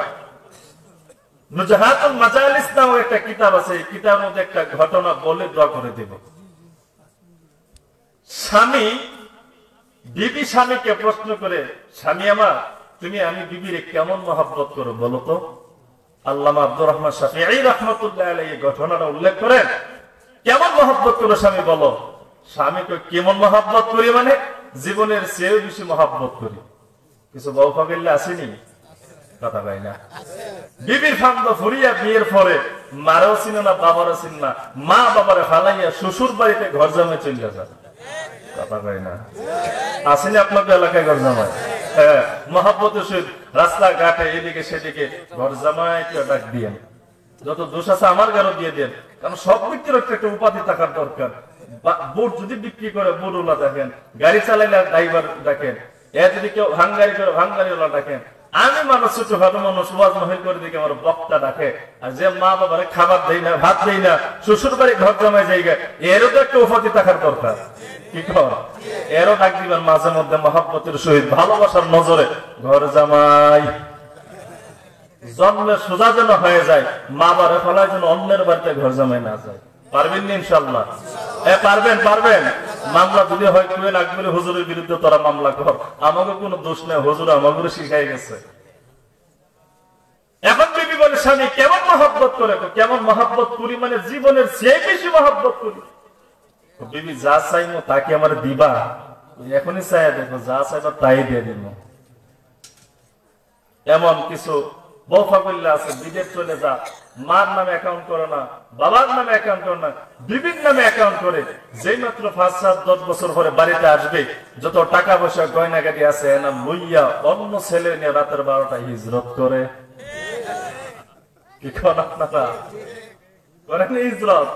নুজহাতুল মাজালিস নামে একটা কিতাব আছে, এই কিতাবের মধ্যে একটা ঘটনা বলে দোয়া করে দেব। স্বামী বিবি স্বামীকে প্রশ্ন করে, স্বামী আমার, তুমি আমি বিবির কেমন মহব্বত করো বলো তো? আল্লামা আব্দুর রহমান শাফিঈ রাহমাতুল্লাহ আলাইহি ঘটনাটা উল্লেখ করেন, কেমন মহব্বত করো স্বামী বলো। স্বামীকে কেমন মহব্বত করি মানে জীবনের চেয়েও বেশি মহব্বত করি। কিছু বউ ফাগিল্লা আসেনি, কথা পাই না। বিবির ফান্দ ফুরিয়া বিয়ের পরে মারও চিন না, বাবারও চিন না, মা বাবারে ফালাইয়া শ্বশুর বাড়িতে ঘর জামাই চলে যায়, কথা পাই না। আসেনি আপনাদের এলাকায় ঘর জামাই? হ্যাঁ, মহব্বতের সহিত রাস্তা ঘাটে এদিকে সেদিকে ঘর জামাই ডাক দিয়েন, যত দোষ আছে আমার গারো দিয়ে দেন, কারণ সব ব্যক্তির একটা উপাধি থাকার দরকার। বোট যদি বিক্রি করে বোটওয়ালা দেখেন, গাড়ি চালাইলে ড্রাইভার দেখেন, এ যদি কেউ ভাঙ্গারি করে ভাঙ্গারিওয়ালা দেখেন, আমি মানুষ ছোটখাটো মানুষ ওয়াজ মাহফিল করে দিকে আমার বক্তা ডাকে, আর যে মা বাবারে খাবার দেই না, ভাত দেই না, শ্বশুর বাড়ি ঘর জামাই জায়গা, এরও তো একটা উপাধি থাকার দরকার। কি কর, এরও ডাক দিবার মাঝে মধ্যে মহব্বতের সহিত ভালোবাসার নজরে, ঘর জামাই জন্মের সোজা যেন হয়ে যায়, মা বাবারে ফলায় যেন অন্যের বাড়িতে ঘর জামাই না যায়। পারবেন না ইনশাল্লাহ? পারবেন, পারবেন। মামলা যদি হয় তুই আকবর হুজুরের বিরুদ্ধে তোরা মামলা কর, আমাকে কোনো দোষ নেই, হুজুর আমাকে শিখাই গেছে। এখন বিবি বলে স্বামী কেমন মহব্বত করে, কেমন মহব্বত করি মানে জীবনের চেয়ে বেশি মহব্বত করি। বিবি যা চাইমো তাকে আমার দিবা, এখনই চাই দেখো, যা চাইবা তাই দিয়ে দিব। এমন কিছু বউফা করলে আছে, বিদেশ চলে যা, মার নামে অ্যাকাউন্ট করে না, বাবার নামে অ্যাকাউন্ট করে না, বিবির নামে অ্যাকাউন্ট করে। যেই মাত্র 5-7-10 বছর পরে বাড়িতে আসবে, যত টাকা পয়সা গয়নাগাটি আছে এনা লইয়া অন্য ছেলে নিয়ে রাতের 12টায় হিজরত করে। কি করেন আপনারা? করেন হিজরত?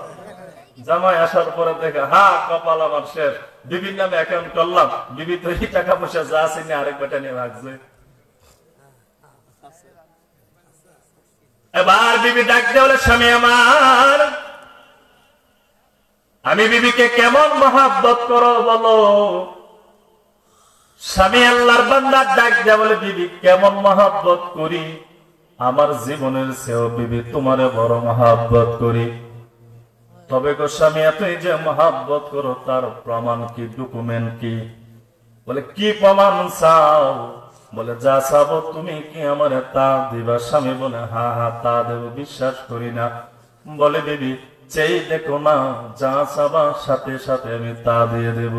জামাই আসার পরে দেখে হা কপাল আমার শেষ, বিবির নামে অ্যাকাউন্ট করলাম, বিবি তো এই টাকা পয়সা যা আছে নিয়ে আরেক বেটা নিয়ে ভাগছে। এবার বিবি ডাক দিয়ে বলে স্বামী আমার, আমি বিবিকে কেমন মহব্বত করো বলো। স্বামী আল্লাহর বান্দা ডাক দিয়ে বলে বিবি কেমন মহব্বত করি, আমার জীবনের চেয়েও বিবি তোমারে বড় মহব্বত করি। তবে গো স্বামী এতই যে মহব্বত করো তার প্রমাণ কি, ডকুমেন্ট কি? বলে কি প্রমাণ চাও? বলে যা চাবো তুমি কি আমারে তা দিবা? স্বামী বলে হা হা তা দেব, বিশ্বাস করি না। বলে বিবি চেয়ে দেখো না, যা চাবা সাথে সাথে আমি তা দিয়ে দেব।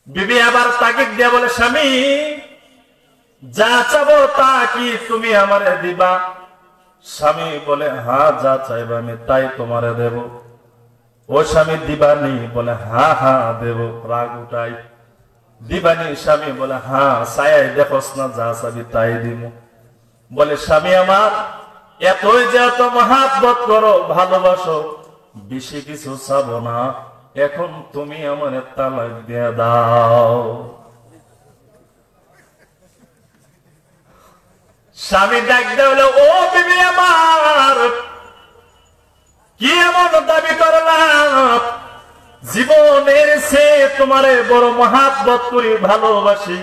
বিবি আবার তাগিদ দিয়ে বলে স্বামী যা চাবো তা কি তুমি আমারে দিবা? স্বামী বলে হ্যাঁ যা চাইবা আমি তাই তোমারে দেব। ও স্বামী দিবানি? বলে হ্যাঁ হ্যাঁ দেব। রাগ উঠাই, দিবানি? স্বামী বলে হ্যাঁ, ছায় দেখোস না যা চাবি তাই দিব। বলে স্বামী আমার এতই যে এত মহব্বত করো, ভালোবাসো, বেশি কিছু চাবো না, এখন তুমি আমার তালাক দিয়ে দাও। স্বামী ডাক দিয়ে বলে ও বিবি আমার, কি এমন দাবি করলাম? জীবনের চেয়ে তোমারে বড় মহব্বত করি, ভালোবাসি,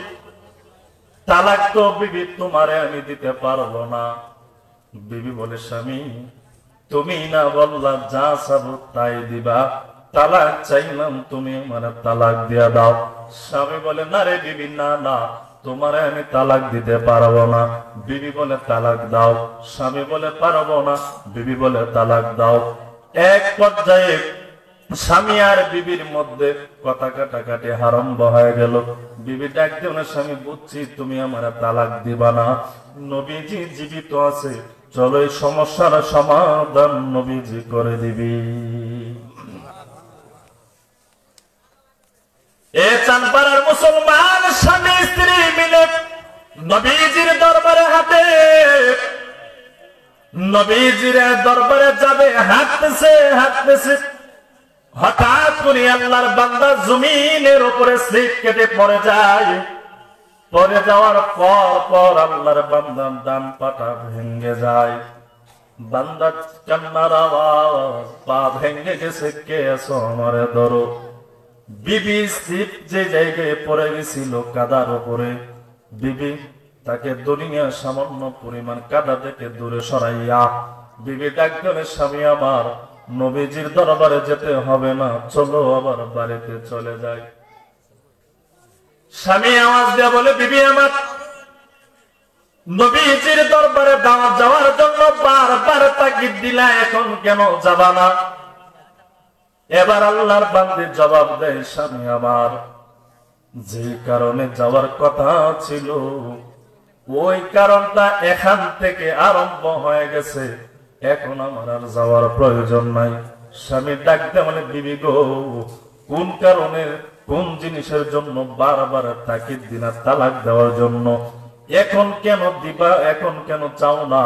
তালাক তো বিবি তোমারে আমি দিতে পারবো না। বিবি বলে স্বামী তুমি না বললা যা চাবো তাই দিবা, তালাক চাইলাম তুমি আমার তালাক দিয়া দাও। স্বামী বলে না রে বিবি, না না, তোমারে আমি তালাক দিতে পারবো না। বিবি বলে তালাক দাও। স্বামী বলে পারবো না। বিবি বলে তালাক দাও। এক পর্যায়ে স্বামী আর বিবির মধ্যে কথা কাটাকাটি আরম্ভ হয়ে গেল। বিবি ডাক দিয়ে না স্বামী বুঝছি তুমি আমার তালাক দিবা না, নবীজি জীবিত আছে, চলো এই সমস্যার সমাধান নবীজি করে দিবি। এ চাঁদপাড়ার মুসলমান স্বামী স্ত্রী মিলে নবীজির দরবারে হাতে, নবীজির দরবারে যাবে, হাঁটতেছে হাঁটতেছে, হঠাৎ করে আল্লাহর বান্দা জমিনের উপরে স্লিপ কেটে পড়ে যায়। পড়ে যাওয়ার পর আল্লাহর বান্দার ডান পাটা ভেঙে যায়। বান্দা কান্নার আওয়াজ, পা ভেঙে গেছে, কে আছো আমারে ধরো। বিবি স্লিপ যে জায়গায় পড়ে গেছিল কাদার উপরে, বিবি তাকে দুনিয়া সামান্য পরিমাণ কাদা থেকে দূরে সরাইয়া বিবি ডাক দিলে স্বামী আমার, নবীজির দরবারে যেতে হবে না, চলো আবার বাড়িতে চলে যাই। স্বামী আওয়াজ দিয়ে বলে বিবি আমার, নবীজির দরবারে যাওয়ার জন্য বারবার তাগিদ দিলা, এখন কেন যাবা না? এবার আল্লাহর বান্দী জবাব দেয় স্বামী আমার, যে কারণে যাওয়ার কথা ছিল ওই কারণটা এখান থেকে আরম্ভ হয়ে গেছে, এখন আমার আর যাওয়ার প্রয়োজন নাই। স্বামী ডাকতে মানে বিবি গো, কোন কারণে কোন জিনিসের জন্য বারবার তাকিদ দিনা তালাক দেওয়ার জন্য, এখন কেন দিবা, এখন কেন চাও না?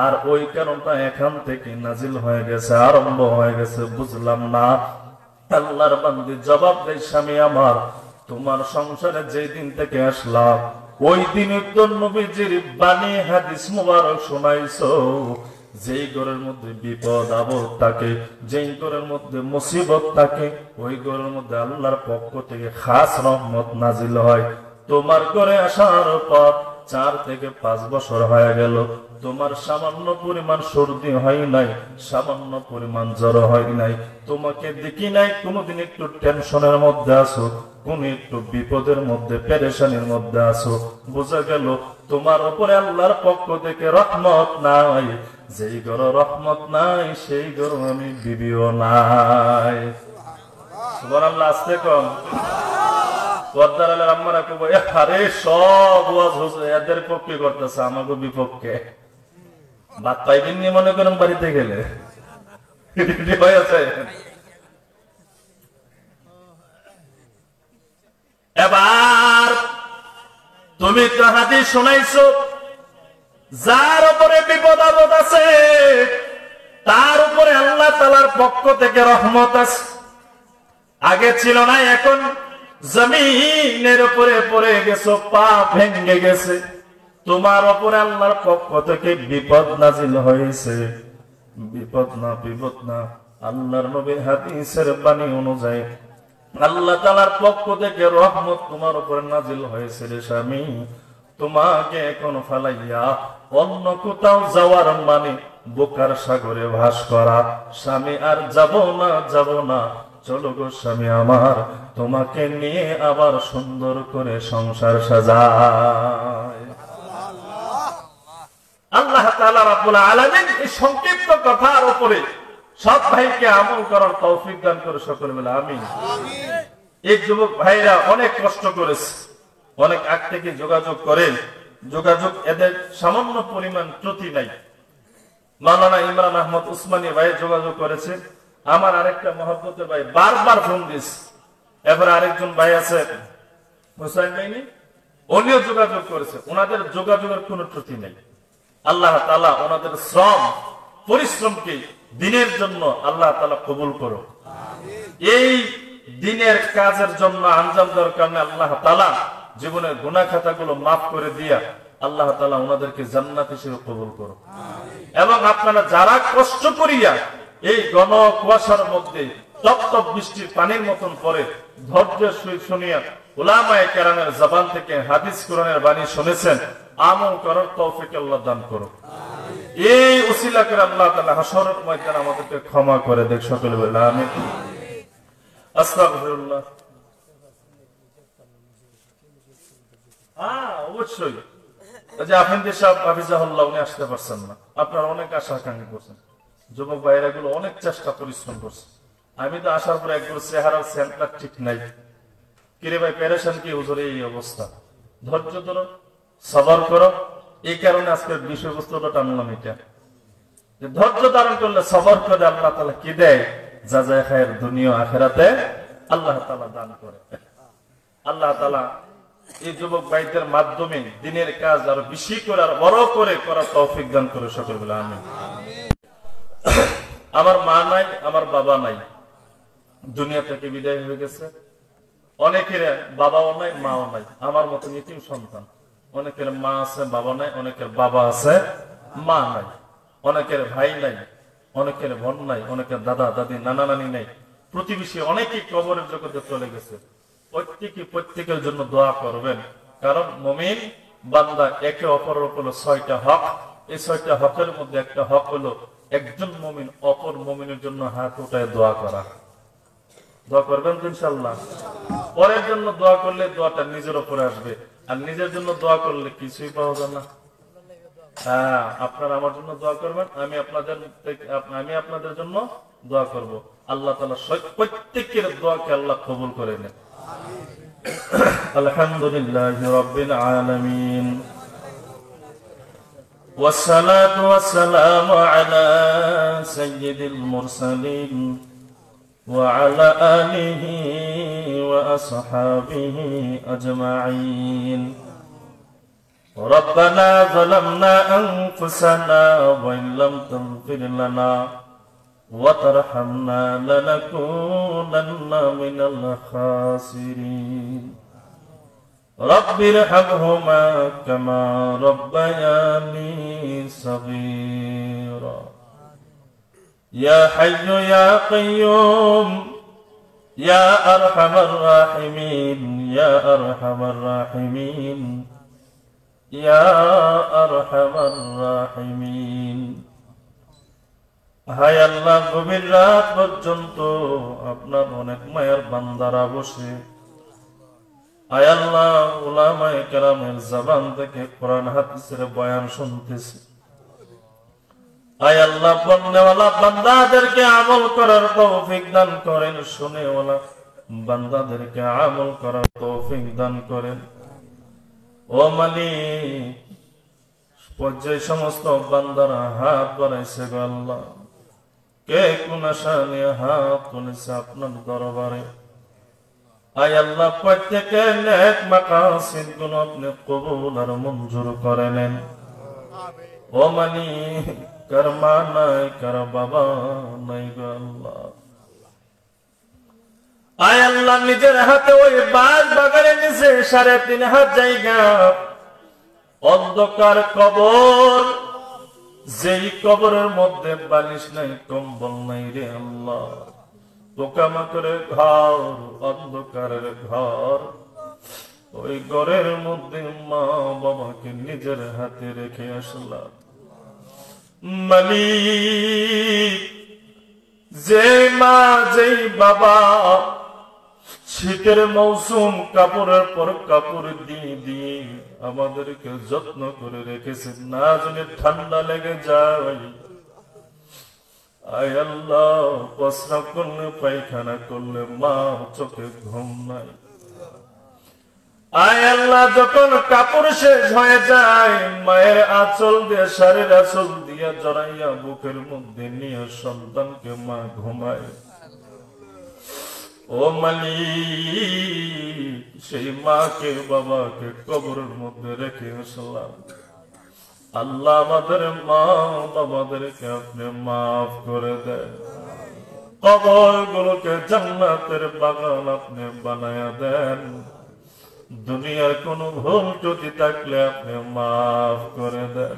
আর ওই কারণটা এখান থেকে নাজিল হয়ে গেছে, আরম্ভ হয়ে গেছে, বুঝলাম না। আল্লাহর বান্দী জবাব দেয় স্বামী আমার, তোমার সংসারে যেই দিন থেকে আসলাম ওই দিন তো নবীজির বাণী হাদিস মুবারক শোনাইছো, যেই ঘরের মধ্যে বিপদ আপদ থাকে, যেই ঘরের মধ্যে মুসিবত থাকে, ওই ঘরের মধ্যে আল্লাহর পক্ষ থেকে খাস রহমত নাজিল হয়। তোমার ঘরে আসার পর 4 থেকে 5 বছর হয়ে গেল, তোমার সামান্য পরিমাণ সর্দি হয় নাই, সামান্য পরিমাণ জ্বর হয় নাই, তোমাকে দেখি নাই কোনোদিন একটু টেনশনের মধ্যে আছো, কোন একটু বিপদের মধ্যে পেরেশানির মধ্যে আছো। বোঝা গেল তোমার উপরে আল্লাহর পক্ষ থেকে রহমত নাই। যেই ঘর রহমত নাই সেই ঘর আমি বিবিও নাই। সুবহানাল্লাহ। আসতে কম পর্দার আলের আম্মারা কব, আরে সব ওয়াজ হচ্ছে এদের পক্ষে করতেছে, আমাকে বিপক্ষে। ভাত পাইবেন নিয়ে মনে করেন বাড়িতে গেলে হয়েছে। এবার তুমি তো হাদিস শোনাইছো, যার উপরে বিপদ আপদ আছে তার উপরে আল্লাহ তাআলার পক্ষ থেকে রহমত আছে। আগে ছিল না, এখন জমিনের উপরে পড়ে গেছো, পা ভেঙে গেছে, তোমার উপরে আল্লাহর পক্ষ থেকে বিপদ নাজিল হয়েছে। বিপদ না বিপদ না, আল্লাহর নবীর হাদিসের বাণী অনুযায়ী আল্লাহ তাআলার পক্ষ থেকে রহমত তোমার উপরে নাজিল হয়েছে রে স্বামী। তোমাকে এখন ফালাইয়া অন্য কোথাও যাওয়ার মানে বোকার সাগরে ভাস করা। স্বামী আর যাব না, যাব না, চলো গো স্বামী আমার, তোমাকে নিয়ে আবার সুন্দর করে সংসার সাজায়। আল্লাহ তাআলা রাব্বুল আলামিন এই সংক্ষিপ্ত কথার উপরে সব ভাইকে আমল করার তৌফিক দান করে সকলে বলে আমিন। এই যুবক ভাইরা অনেক কষ্ট করেছে, অনেক আগ থেকে যোগাযোগ করেন, যোগাযোগ এদের সামান্য পরিমাণ ত্রুটি নাই। মাওলানা ইমরান আহমদ উসমানী ভাই যোগাযোগ করেছে, আমার আরেকটা মহব্বতের ভাই বারবার ফোন দিস, এবার আরেকজন ভাই আছে হুসাইন ভাইনি, উনিও যোগাযোগ করেছে। ওনাদের যোগাযোগের কোনো ত্রুটি নেই। আল্লাহ তাআলা ওনাদের শ্রম পরিশ্রমকে দিনের জন্য আল্লাহ তাআলা কবুল করো। এই দিনের কাজের জন্য আঞ্জাম দেওয়ার কারণে আল্লাহ তাআলা জীবনের গুনাহ খাতাগুলো মাফ করে দিয়া আল্লাহ তাআলা ওনাদেরকে জান্নাত হিসেবে কবুল করো। এবং আপনারা যারা কষ্ট করিয়া এই ঘন কুয়াশার মধ্যে টপ বৃষ্টির পানির মতন পরে ধৈর্যের সহিত শুনিয়া উলামায়ে কেরামের জবান থেকে হাদিস কোরআনের বাণী শুনেছেন, আমল করার তৌফিক আল্লাহ দান করো। এই উসিলা করে আল্লাহ তাআলা হাসরের ময়দানে আমাদেরকে ক্ষমা করে দেখ, সকলে বলে আমিন। আস্তাগফিরুল্লাহ। অবশ্যই যে আফেন্দি সাহেব হাফিজাহুল্লাহ উনি আসতে পারছেন না, আপনারা অনেক আশা আকাঙ্ক্ষা করছেন, যুবক ভাইরা গুলো অনেক চেষ্টা পরিশ্রম করছে। আমি তো আসার পরে একবার চেহারার সেন্টার ঠিক নাই, কিরে ভাই পেরেশান কি হুজুর, এই অবস্থা, ধৈর্য ধরো, সবর করো। এই কারণে আজকের বিষয়বস্তুটা টানলাম এটা, ধৈর্য ধারণ করলে সবর করে আল্লাহ তাআলা কি দেয়, যা যায় খায়ের দুনিয়া আখিরাতে আল্লাহ তাআলা দান করে। আল্লাহ তাআলা এই যুবক ভাইদের মাধ্যমে দিনের কাজ আরো বেশি করে আর বড় করে করার তৌফিক দান করে সকলে বলে আমিন। আমার মা নাই, আমার বাবা নাই, দুনিয়া থেকে বিদায় হয়ে গেছে। অনেকের বাবাও নাই, মাও নাই, আমার মতো ইতিম সন্তান। অনেকের মা আছে, বাবা নাই, অনেকের বাবা আছে, মা নাই, অনেকের ভাই নাই, অনেকের বোন নাই, অনেকের দাদা দাদি নানা নানি নাই, প্রতিবেশী অনেকেই কবরের জগতে চলে গেছে। প্রত্যেকের জন্য দোয়া করবেন, কারণ মুমিন বান্দা একে অপরের উপর 6টা হক। এই 6টা হকের মধ্যে একটা হক হলো একজন মুমিন অপর মুমিনের জন্য হাত উঠায় দোয়া করা। দোয়া করবেন তো ইনশাআল্লাহ। পরের জন্য দোয়া করলে দোয়াটা নিজের উপরে আসবে, আর নিজের জন্য দোয়া করলে কিছুই পাওয়া যায় না। হ্যাঁ, আপনারা আমার জন্য দোয়া করবেন, আমি আপনাদের জন্য দোয়া করব। আল্লাহ তাআলা প্রত্যেকের দোয়াকে আল্লাহ কবুল করে নেন। আলহামদুলিল্লাহি রাব্বিল আলামিন, والصلاة والسلام على سيد المرسلين وعلى آله وأصحابه أجمعين. ربنا ظلمنا أنفسنا وإن لم تغفر لنا وترحمنا لنكونن من الخاسرين. رب ارحمهما كما ربياني صغيرا يا حي يا قيوم يا أرحم الراحمين يا أرحم الراحمين يا أرحم الراحمين হায় আল্লাহ, গভীর রাত পর্যন্ত আপনার অনেক মায়ের বান্দারা বসে আয় আল্লাহ উলামায়ে কেরামের জবান থেকে কোরআন হাদিসের বয়ান শুনতেছে। আয় আল্লাহ, পড়নেওয়ালা বান্দাদেরকে আমল করার তৌফিক দান করেন, শুনেওয়ালা বান্দাদেরকে আমল করার তৌফিক দান করেন। ও মালিক, পর্যায় সমস্ত বান্দারা হাত বাড়াইছে গো আল্লাহ, কে কোন আশা নিয়ে হাত তুলেছে আপনার দরবারে। আয় আল্লাহ, প্রত্যেকের নেক মাকাসিদ গুলো আপনি কবুল আর মঞ্জুর করে নেন। ও মালিক, কার মা নাই, কার বাবা নাই গো আল্লাহ। আয় আল্লাহ, নিজের হাতে ওই বাস বাগানে নিচে 3.5 হাত জায়গা অন্ধকার কবর, যেই কবরের মধ্যে বালিশ নাই, কম্বল নাই রে আল্লাহ, পোকামাকড়ের ঘর, অন্ধকারের ঘর, ওই ঘরের মধ্যে মা বাবাকে নিজের হাতে রেখে আসলাম। মালিক, যে মা যেই বাবা শীতের মৌসুম কাপড়ের পর কাপড় দিয়ে দিয়ে আমাদেরকে যত্ন করে রেখেছেন, না জানি ঠান্ডা লেগে যায়। আয় আল্লাহ, প্রস্রাব করলে পায়খানা করলে মা চোখে ঘুম নাই। আয় আল্লাহ, যখন কাপড় শেষ হয়ে যায়, মায়ের আঁচল দিয়ে, শাড়ির আঁচল দিয়ে জড়াইয়া বুকের মধ্যে নিয়ে সন্তানকে মা ঘুমায়। ও মালিক, সেই মাকে বাবাকে কবরের মধ্যে রেখে আসলাম। আল্লাহ, আমাদের মা বাবাদেরকে আপনি মাফ করে দেন, কবর গুলোকে জান্নাতের বাগান আপনি বানায়া দেন। দুনিয়ার কোন ভুল ত্রুটি থাকলে আপনি মাফ করে দেন।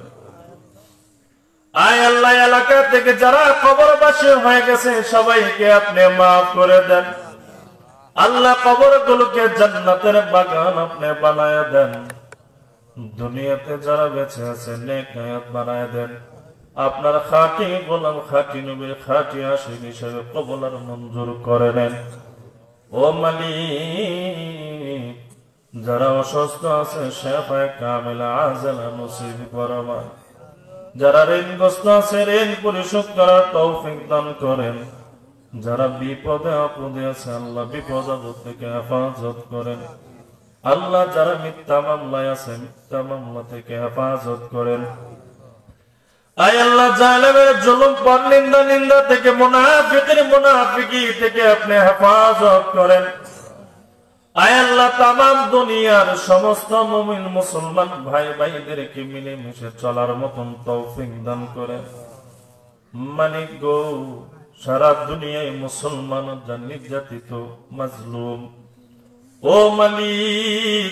আয় আল্লাহ, এলাকা থেকে যারা কবরবাসী হয়ে গেছে সবাইকে আপনি মাফ করে দেন। আল্লাহ, কবরগুলোকে জান্নাতের বাগান আপনি বানায়া দেন। দুনিয়াতে যারা বেঁচে আছে নেক হায়াত বানায়া দেন। আপনার খাঁটি গোলাম, খাঁটি নবীর খাঁটি আশিক হিসেবে কবুল আর মঞ্জুর করে নেন। ও মালিক, যারা অসুস্থ আছে শেফায়ে কামিলা আজলা নসিব ফরমান। যারা ঋণগ্রস্ত আছে ঋণ পরিশোধ করার তৌফিক দান করেন। যারা বিপদে আপদে আছে আল্লাহ বিপদ আপদ থেকে হেফাজত করেন। আল্লাহ, যারা মিথ্যা মামলায় আছে মিথ্যা মামলা থেকে হেফাজত করেন। আয় আল্লাহ, জালেমের জুলুম পর নিন্দা থেকে, মুনাফিকের মুনাফিকি থেকে আপনি হেফাজত করেন। আয় আল্লাহ, তামাম দুনিয়ার সমস্ত মুমিন মুসলমান ভাই ভাইদেরকে মিলেমিশে চলার মতন তৌফিক দান করেন। মালিক গো, সারা দুনিয়ায় মুসলমান যা নির্যাতিত মাজলুম, ও মালিক,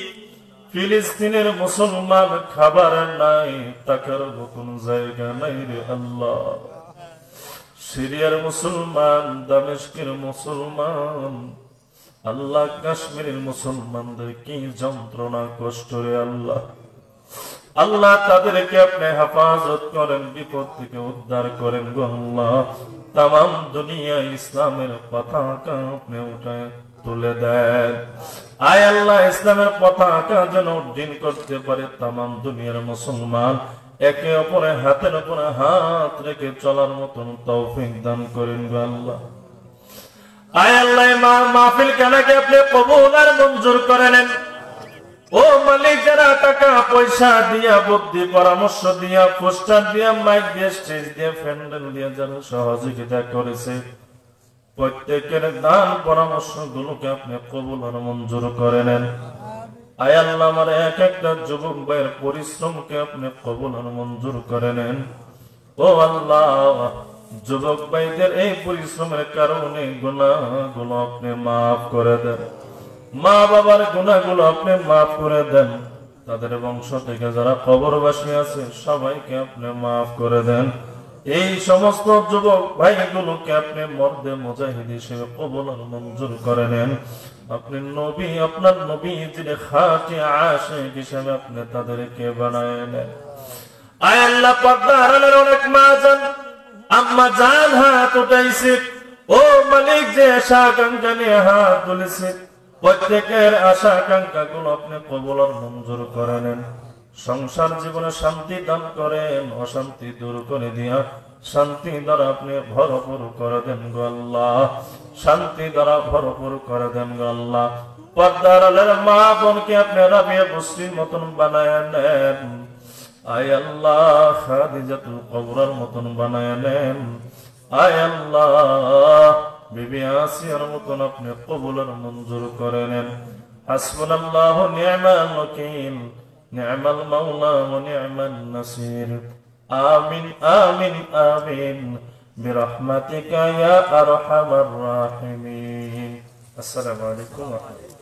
ফিলিস্তিনের মুসলমান খাবার নাই, থাকার মতন জায়গা নাই রে আল্লাহ। সিরিয়ার মুসলমান, দামেস্কের মুসলমান, আল্লাহ, কাশ্মীরের মুসলমানদের কি যন্ত্রণা কষ্ট রে আল্লাহ। আল্লাহ, তাদেরকে আপনি হেফাজত করেন, বিপদ থেকে উদ্ধার করেন গো আল্লাহ। তামাম দুনিয়া ইসলামের পতাকা আপনি উঠায় তুলে দেন। আয় আল্লাহ, ইসলামের পতাকা যেন উড্ডীন করতে পারে তামাম দুনিয়ার মুসলমান, একে অপরের হাতের উপরে হাত রেখে চলার মতন তৌফিক দান করেন গো আল্লাহ। আয় আল্লাহ, মাহফিল কানাকে আপনি কবুল আর মঞ্জুর করে নেন। ও মালিক, যারা টাকা পয়সা দিয়া, বুদ্ধি পরামর্শ দিয়া, পোস্টার দিয়া, মাইক দিয়ে, স্টেজ দিয়ে, প্যান্ডেল দিয়ে যারা সহযোগিতা করেছে, প্রত্যেকের দান পরামর্শ গুলোকে আপনি কবুল আর মঞ্জুর করে নেন। আয় আল্লাহ, আমার এক একটা যুবক ভাইয়ের পরিশ্রমকে আপনি কবুল আর মঞ্জুর করে নেন। ও আল্লাহ, যুবক ভাইদের এই পরিশ্রমের কারণে গুনাহগুলো আপনি মাফ করে দেন। মা বাবার গুনাহগুলো আপনি মাফ করে দেন, তাদের বংশ থেকে যারা কবরবাসী আছে সবাইকে আপনি মাফ করে দেন। এই সমস্ত যুবক ভাইগুলোকে আপনি মর্দে মুজাহিদ হিসেবে কবুল আর মঞ্জুর করে নেন। আপনি নবী, আপনার নবী যিনি খাঁটি আশিক হিসেবে আপনি তাদেরকে বানায় নেন। আয় আল্লাহ, পর্দার আড়ালের অনেক মা জান, আম্মা জান হাত উঠাইছে, ও মালিক যে আশা আকাঙ্ক্ষা নিয়ে হাত তুলেছে, প্রত্যেকের আশা আকাঙ্ক্ষা গুলো আপনি কবুল আর মঞ্জুর করে নেন। সংসার জীবনে শান্তি দান করেন, অশান্তি দূর করে দিয়া শান্তি দ্বারা আপনি ভরপুর করে দেন গো আল্লাহ, শান্তি দ্বারা ভরপুর করে দেন গো আল্লাহ। পর্দার আড়ালের মা বোনকে আপনি রাবিয়া বসরির মতন বানায় নেন। আয় আল্লাহ, খাদিজাতুল কুবরার মতন বানায় নেন। আয় আল্লাহ, বিবি আসিয়ার মতন আপনি কবুল আর মঞ্জুর করে নেন। হাসবুনাল্লাহু নি'মাল ওয়াকিল, নি'মাল মাওলা ওয়া নি'মান নাসির। আমিন আমিন আমিন বিরহমাতিকা ইয়া আরহামার রাহিমিন। আসসালামু আলাইকুম ওয়া রাহমাতুল্লাহ।